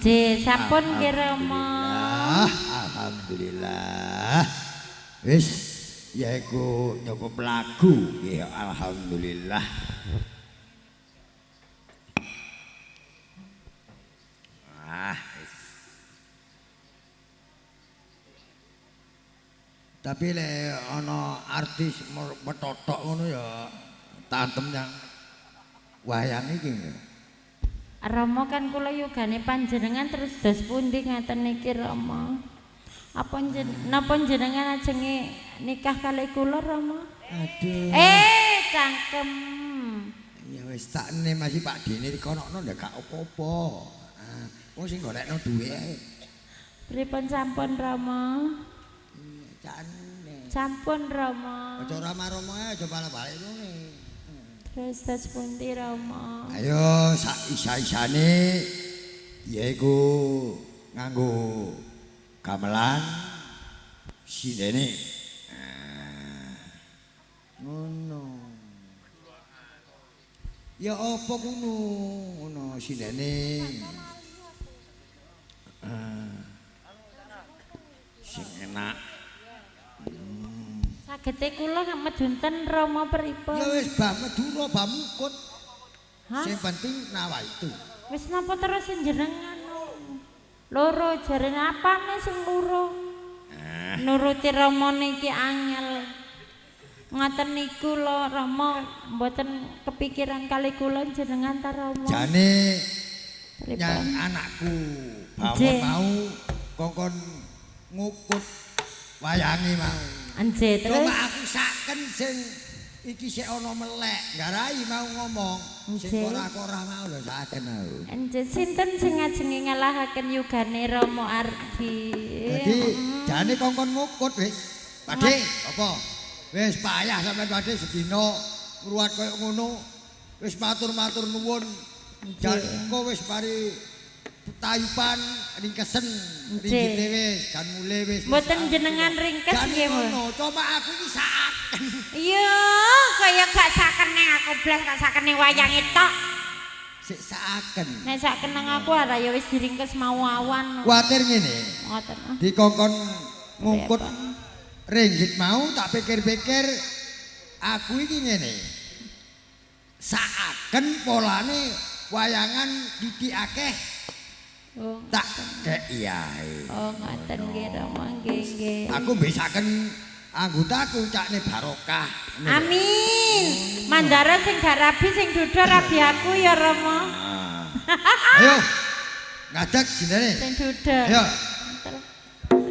Nggih, sampun nggih Rama. Alhamdulillah. Wis yaiku nyukup lagu nggih alhamdulillah. Tapi lek ana artis metotok ngono ya tantem yang wayang iki. Rama kan kula yogane panjenengan terus dos pundi ngaten niki Rama? Apa napa jenengan ajenge nikah kali kula Rama? Aduh. Cangkem. Ya wis takne masih Pak Dene dikonokno ndak gak apa-apa. Wong sing golekno duwe ae. Pripun sampun Rama? Cakne. Sampun Rama. Aja Rama-rama aja balik ngene. Terus dos pundi Rama? Ayo sak isa-isane yaiku nganggo gamelan sidene. Ngono. Ya apa kuno? Ngono sidene. Sing enak. Sagete kula medunten Rama pripun? Ya wis bah Madura bah mukut. Hah? Sing penting nawa itu. Wis napa terus jenengan? Loro jarene apane sing loro? Nuruti Rama niki angel. Ngoten niku lho Rama mboten kepikiran kali kula jenengan ta Rama. Jane Pripun? yang anakku bawon Nggih. mau kongkon ngukut wayange mau. Anje terus Coba aku saken sing iki sik ana melek, ngarai mau ngomong. Sing Nggih. ora-ora mau lho saken aku. anje sinten sing ngajenge ngalahaken yugane Rama Ardi? Dadi jane kongkon ngukut wis. Pakde apa? Wis payah sampean Pakde sedina ngruwat koyo ngono. Wis matur-matur nuwun. Jan engko wis mari tayupan ringkesen ringgite wis kan mulai wis. Mboten jenengan ringkes nggih, Bu. ngono, coba aku iki saken. Iya, kaya gak sakene aku blas gak sakene wayange tok. Sik saken. Nek sak keneng aku ora ya wis diringkes mau awan. Kuatir ngene, Ngoten. dikongkon ngungkut ringgit mau tak pikir-pikir aku iki ngene. Saken polane wayangan didik akeh Oh, tak kei ae. oh ngoten nggih Rama nggih nggih. Aku mbisaken anggotaku cakne barokah. Amin. Mandara sing gak rabi sing duda rabi aku ya Rama. Ayo. Ngadeg sindene. Sing duda. Ayo.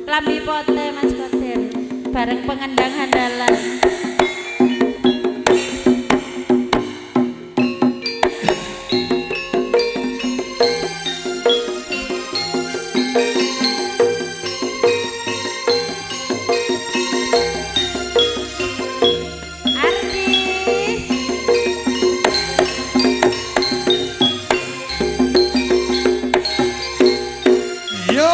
Klambi pote Mas Kodir. Bareng pengendang handalan. Artis. Yo.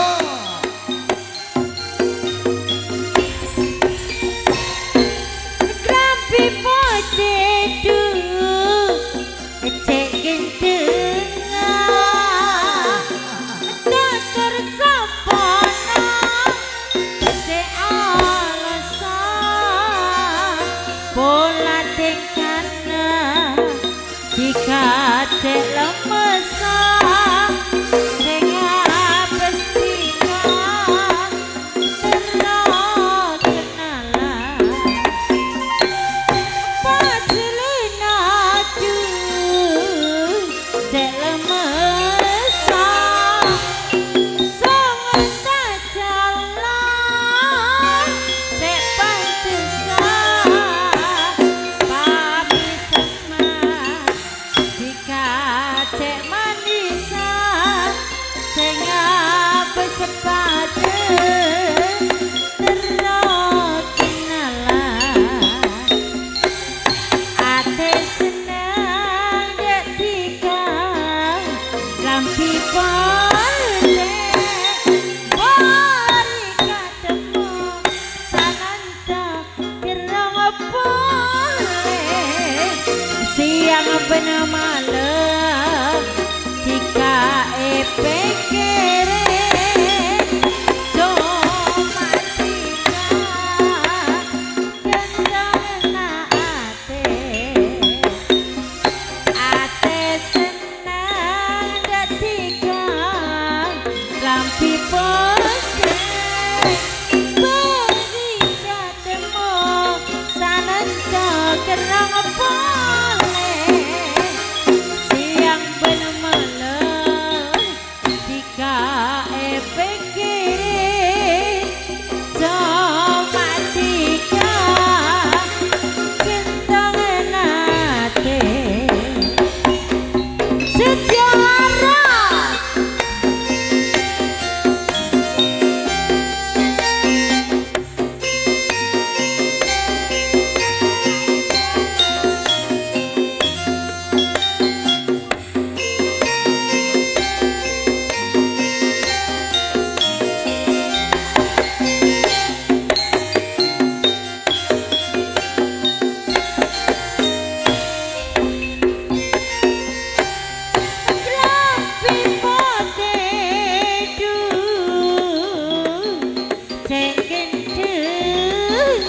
sing gendeng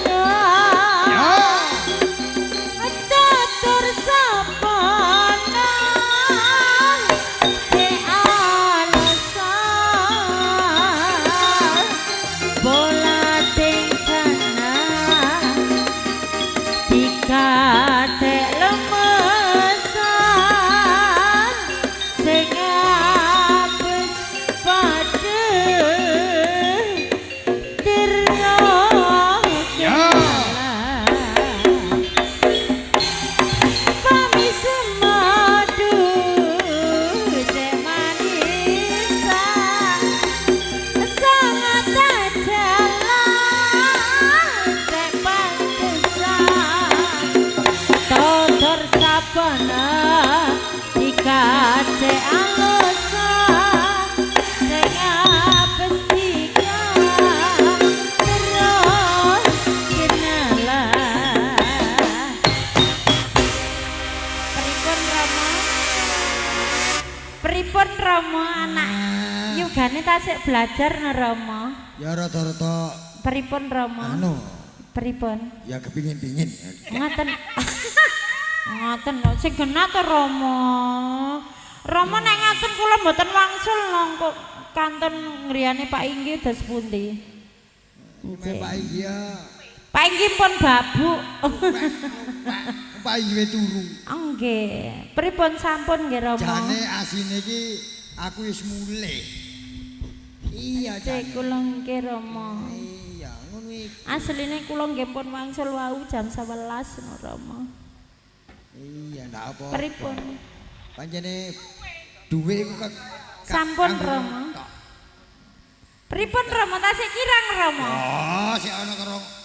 atur sapana se alasan bola tingkana dikate lemesan sing apes padhe tirno pami semadu cek manisan sangat jalan cek pantesan totor sabana dikace alasan sing apes terus kenalan pripun Rama anak yugane tasik belajar no Rama Ya rada-rada pripun Rama anu pripun ya kepingin-pingin. ngaten ngaten lho sing genah to Rama Rama nek ngaten kula mboten wangsul nangko kanton ngriyane Pak Inggi dos pundi nggih Pak India, Pak Inggi pun babuk Pak India turu. nggih pripun sampun nggih Rama Jane asine iki aku wis mulih. Iya cek jane. kula nggih Rama Iya, ngono iki. asline kula nggih pun wangsul wau jam 11 no Rama Iya, ndak apa. pripun Pancene duwe iku sampun Rama pripun Rama tasik kirang Rama Oh, sik ana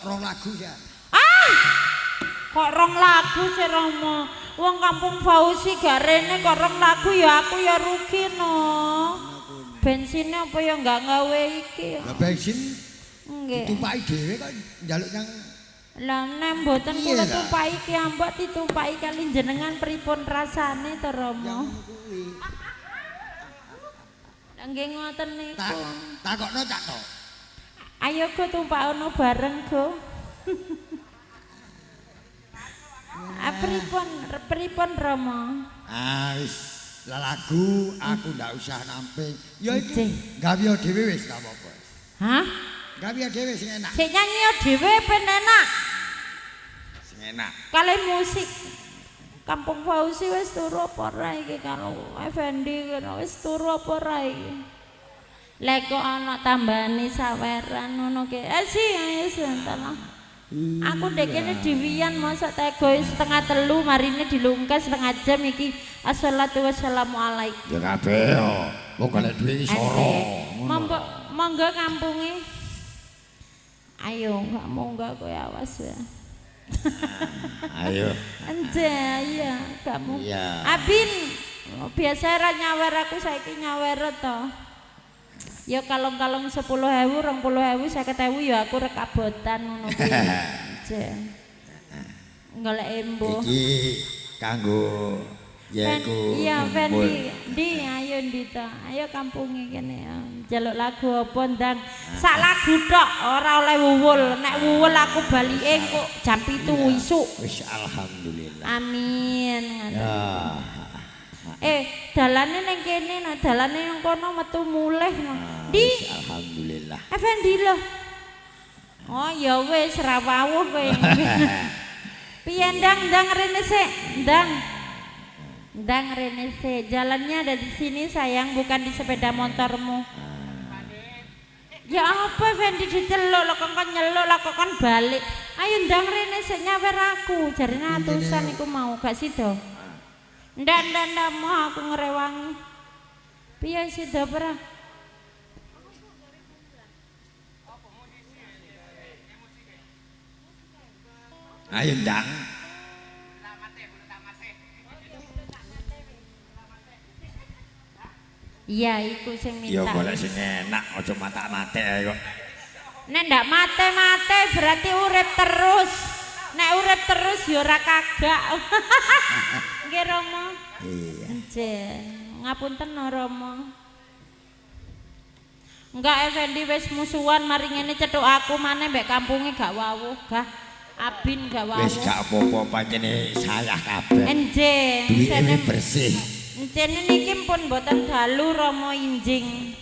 rong lagu ya. ah kok rong lagu sih Rama wong kampung Fauzi gak rene kok rong lagu ya aku ya rugi no bensinnya apa ya nggak ngawe iki Lah bensin nggih ditumpaki dhewe kok njaluk nang lah nek mboten Iya kula lah. tumpaki ki ambak ditumpaki kali jenengan pripun rasane to Rama kuwi. lah nggih ngoten Tak niku takokno tak to. ayo go tumpakno bareng go pripun Rama Ah wis lagu aku ndak usah namping. Ya Nggih. iki gawe dhewe wis gak apa-apa. hah Gawe dhewe sing enak. sik nyanyi dhewe ben enak Sing enak. kali musik Kampung Fauzi wis turu apa ora iki karo Effendi kene wis turu apa ora iki lek kok ana tambahane saweran ngono ki wis entar aku ndek kene diwian masa tego setengah telu marine dilungkas setengah jam iki assalatu wassalamu alaikum Ya kabeh yo. Wong golek duwe iki soro. monggo kampunge ayo gak monggo kowe awas ya Ayo. anje ya gak monggo Iya. Abin biasa ra nyawer aku saiki nyawer to ya kalong-kalong 10.000 20.000 50.000 ya aku rek abotan ngono kuwi anje golek embo Iki kanggo yaiku. iya ngumpul. Fendi di ayo ndita ayo kampunge kene ya. Jaluk lagu apa ndang sak lagu tok ora oleh wuwul nek wuwul aku balike kok jam 7 isuk Wis alhamdulillah. amin Ya. dalane ning kene no dalane nang kono metu mulih no di Wis alhamdulillah. Effendi lho oh ya wis ra wawuh kowe piye ndang rene sik ndang rene sik jalannya ada di sini sayang bukan di sepeda motormu ya apa Fendi diceluk lho kok nyeluk lah kok kan balik ayo ndang rene sik nyawer aku jarine atusan iku mau gak sida ndak mau aku ngrewangi piye sida ora Ayo ndang. iya iku sing Ya minta golek sing enak aja matak-matek ae kok. nek ndak mate-mate berarti urip terus nek urip terus ya ora kagak nggih Rama Iya. nggih ngapunten no Rama Enggak Effendi wis musuhan mari ngene cethuk aku maneh mbek kampunge gak wawuh, gah. Abin gak wawuh. Wis gak apa-apa pancene sayah kabeh. Enjing, Duwike bersih. encene niki pun mboten dalu Rama Injing.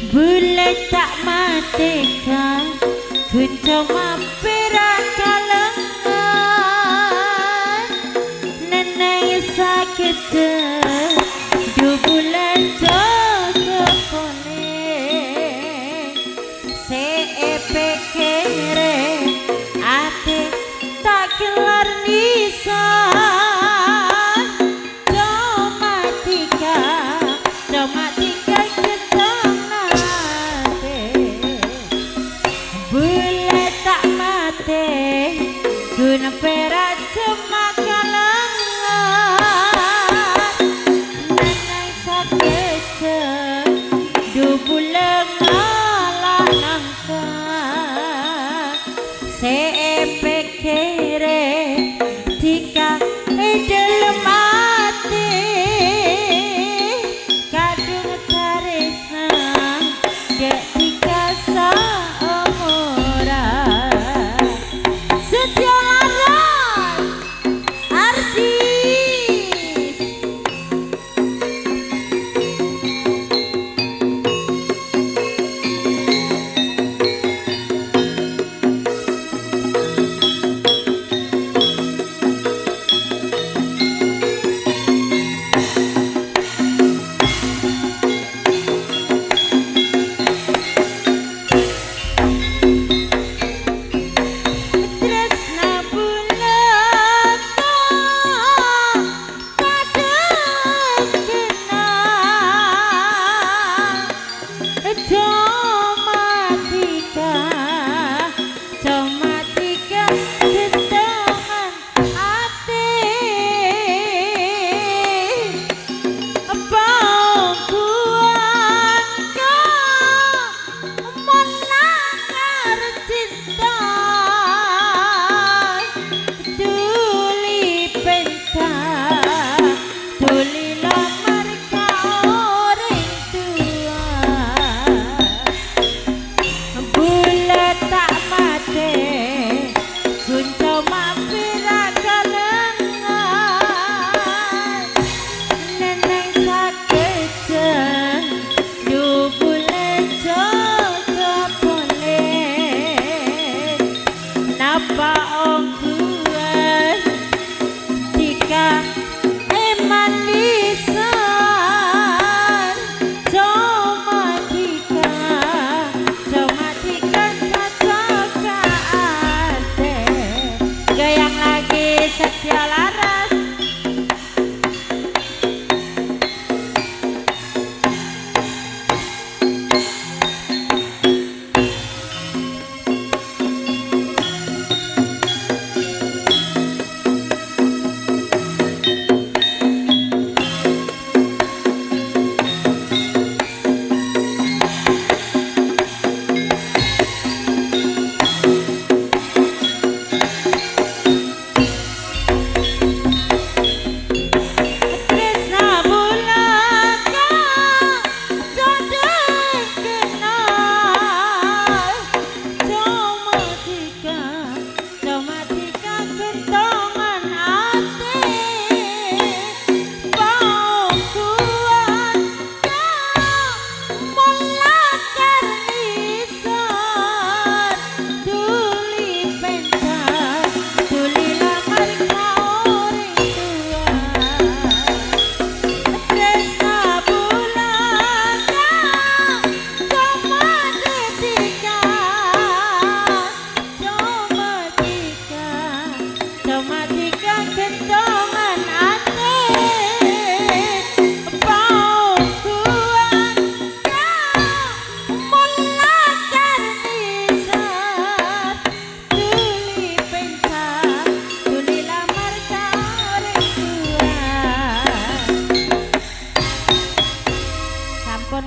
Bule tak matikan kunco mampira kalengan neneng sakit du bulan jogo kone sepekere ate tak kelar nisan comatika Bule tak mati guna perak cuma kalangan neneng sakit du bulan ngalak nangka sepekere tika dalam mati kadung tarisang dek tika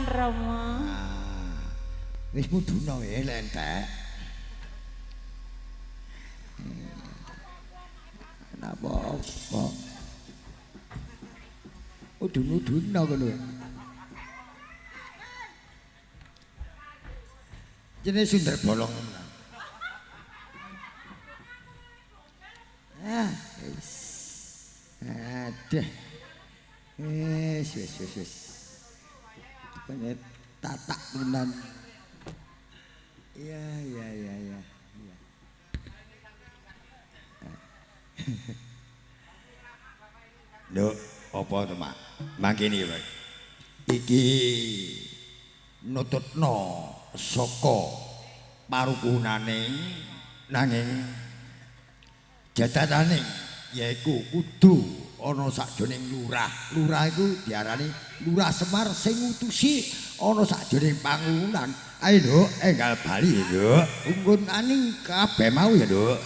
pisan Rama. Wis muduna wae lentek. Napa-apa. Udun-uduna ngono. Jenenge Sundar Bolong. Wis. Aduh. Wis. Pengen tatak tenan. Iya. Nduk, apa to, Mak? Mangkene wae. Iki nututno saka parukunane nanging jatatane yaiku kudu ana sakjroning lurah. Lurah iku diarani Lurah Semar sing ngutusi ana sakjroning panguwunan. Ayo, Nduk, enggal bali, Nduk. Unggun aning Kabeh mau ya, Nduk.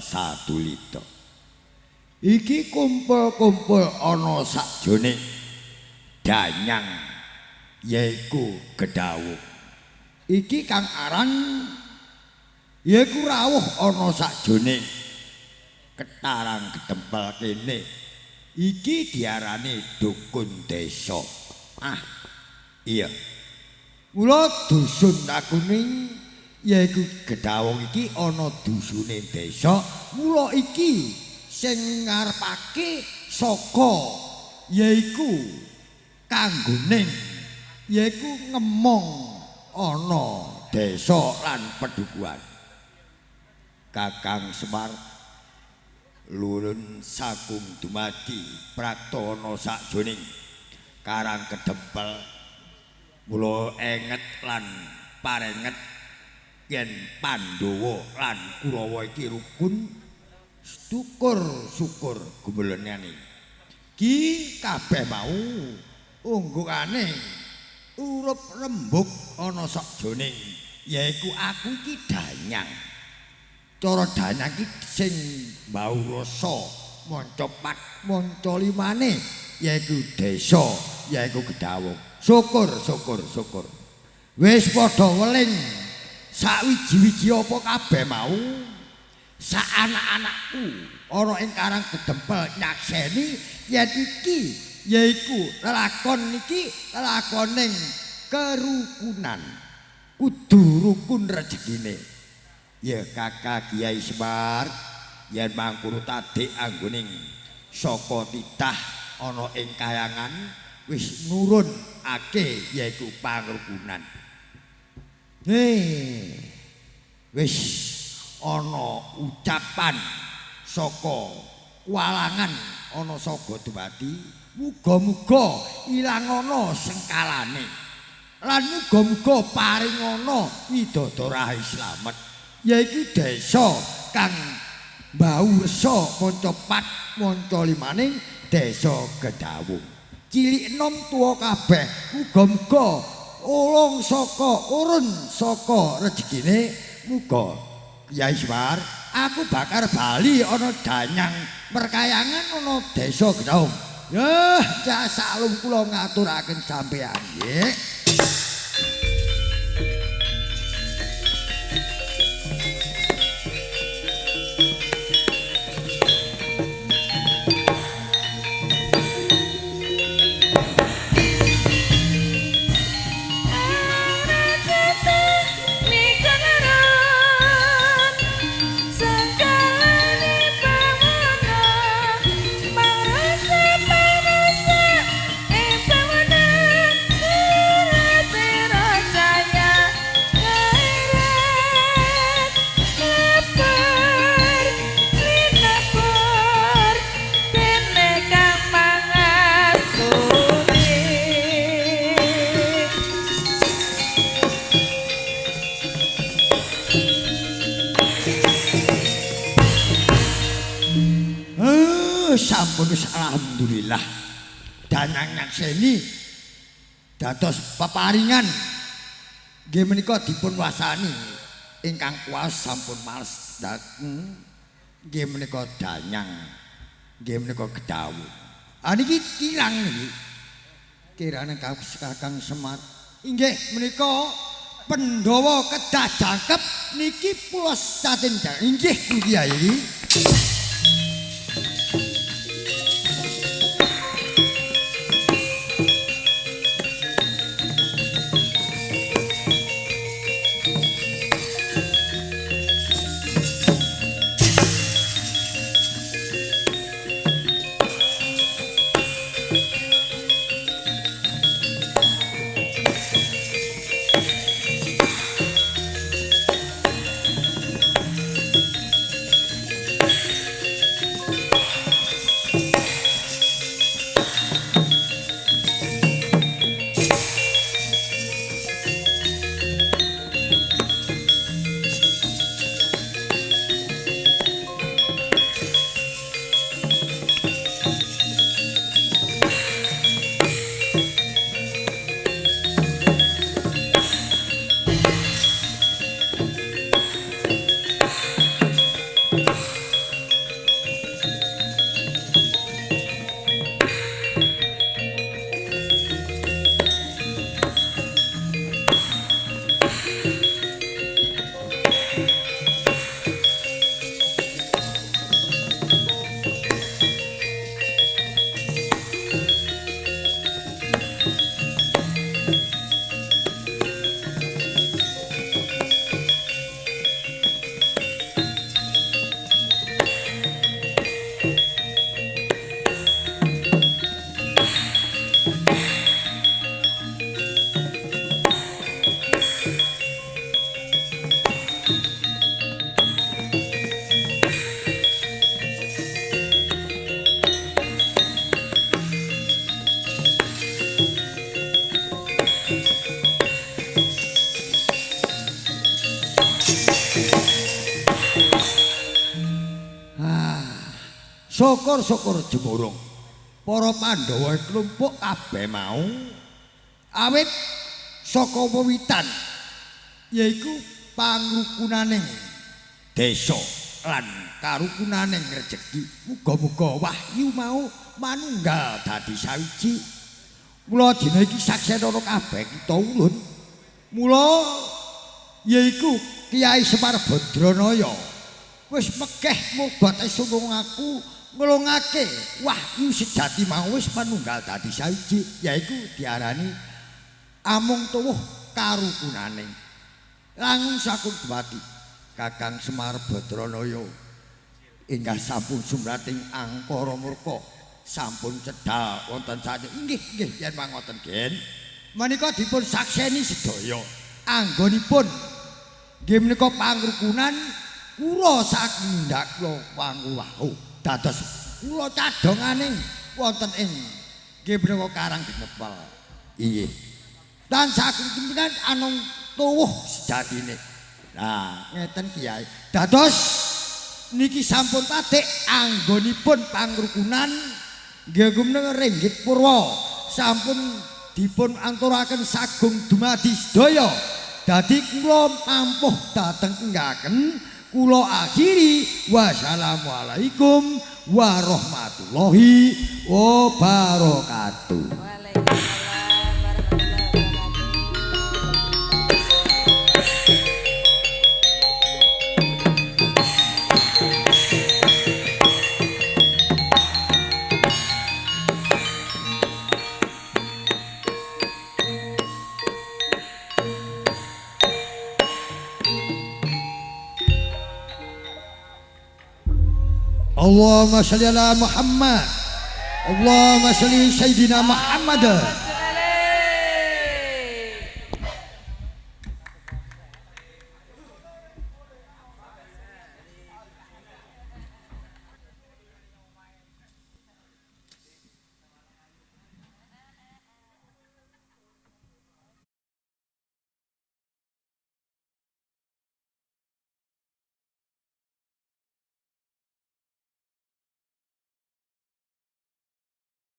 Satulita. Iki kumpul-kumpul ana sakjroning danyang yaiku Gedawuk. Iki kang aran yaiku rawuh ana sakjroning Ketarang Gedempel kene. Iki diarani dukun desa. Ah, iya. Mula dusun Rakuning yaiku Gedawong iki ana dusune desa. Mula iki sing ngarepake saka yaiku kanggoning yaiku ngemong ana desa lan pedukuhan. Kakang Semar lurun sakung dumadi praktana sakjroning Karang Gedempel mula enget lan parenget yen Pandhawa lan Kurawa iki rukun syukur gumelenane ki kabeh mau unggukane urup rembug ana sakjroning yaiku aku iki danyang. Cara danyang iki sing mbau rasa manca pat manca limane yaiku desa yaiku Gedawong. Syukur. Wis padha weling sawiji-wiji apa kabeh mau. Sak anak-anakku ana ing Karang Gedempel nyakseni yen iki yaiku lelakon iki lelakoning kerukunan. Kudu rukun rezekine. Ya Kakak Kiai Semar yen mangkono tadik anggoning saka titah ana ing kayangan wis nurunake yaiku pangrukunan. Wis ana ucapan saka walangan ana saka dumadi muga-muga ilang ana sengkalane lan muga-muga paring ana widodara slamet yaiku desa kang mbau resa manca pat manca limaning desa Gedawong. Cilik enom tuwa kabeh muga-muga urun saka rezekine muga Kyai Semar aku bakar bali ana danyang perkayangan ana desa Gedawong. Yah, jasa alung kula ngaturaken sampeyan nggih. Sampun alhamdulillah danyang nyakseni dados peparingan nggih menika dipun wasani ingkang kuasa sampun males nggih menika danyang nggih menika Gedawong. Niki kirang niki kirane Kakang Semar inggih menika Pandhawa kedah jangkep niki pulos saten inggih Kyai. syukur-syukur jemurung para Pandhawa klumpuk kabeh mau awit saka wiwitan yaiku pangrukunaning desa lan karukunaning rejeki muga-muga wahyu mau manunggal dadi sawiji. Mula dina iki saksena kabeh kita ulun. Mula yaiku Kyai Semar Badranaya wis mekeh mobat esung aku nglungake wahyu sejati mau wis manunggal dadi sawiji yaiku diarani amung tuwuh karukunaning langun sakun duwati Kakang Semar Badranaya inggih sampun sumrating angkara murka sampun cedhak wonten saja inggih yen mangoten gen menika dipun sakseni sedaya anggonipun nggih menika pangrukunan kula saking ndakla panguwahu dados kula cadonganing wonten ing nggih menika Karang Dinepel inggih dan saking jenengan anung tuwuh sejatine. Nah ngeten Kyai dados niki sampun patik anggonipun pangrukunan nggih menika Ringgit Purwa sampun dipun anturaken sagung dumadi sedaya. Dadi kula ampuh dhateng enggaken kula akhiri wassalamualaikum warahmatullahi wabarakatuh. Waalaikumsalam warahmatullahi Allahumma shalli ala Muhammad. Allahumma shalli sayyidina Muhammad.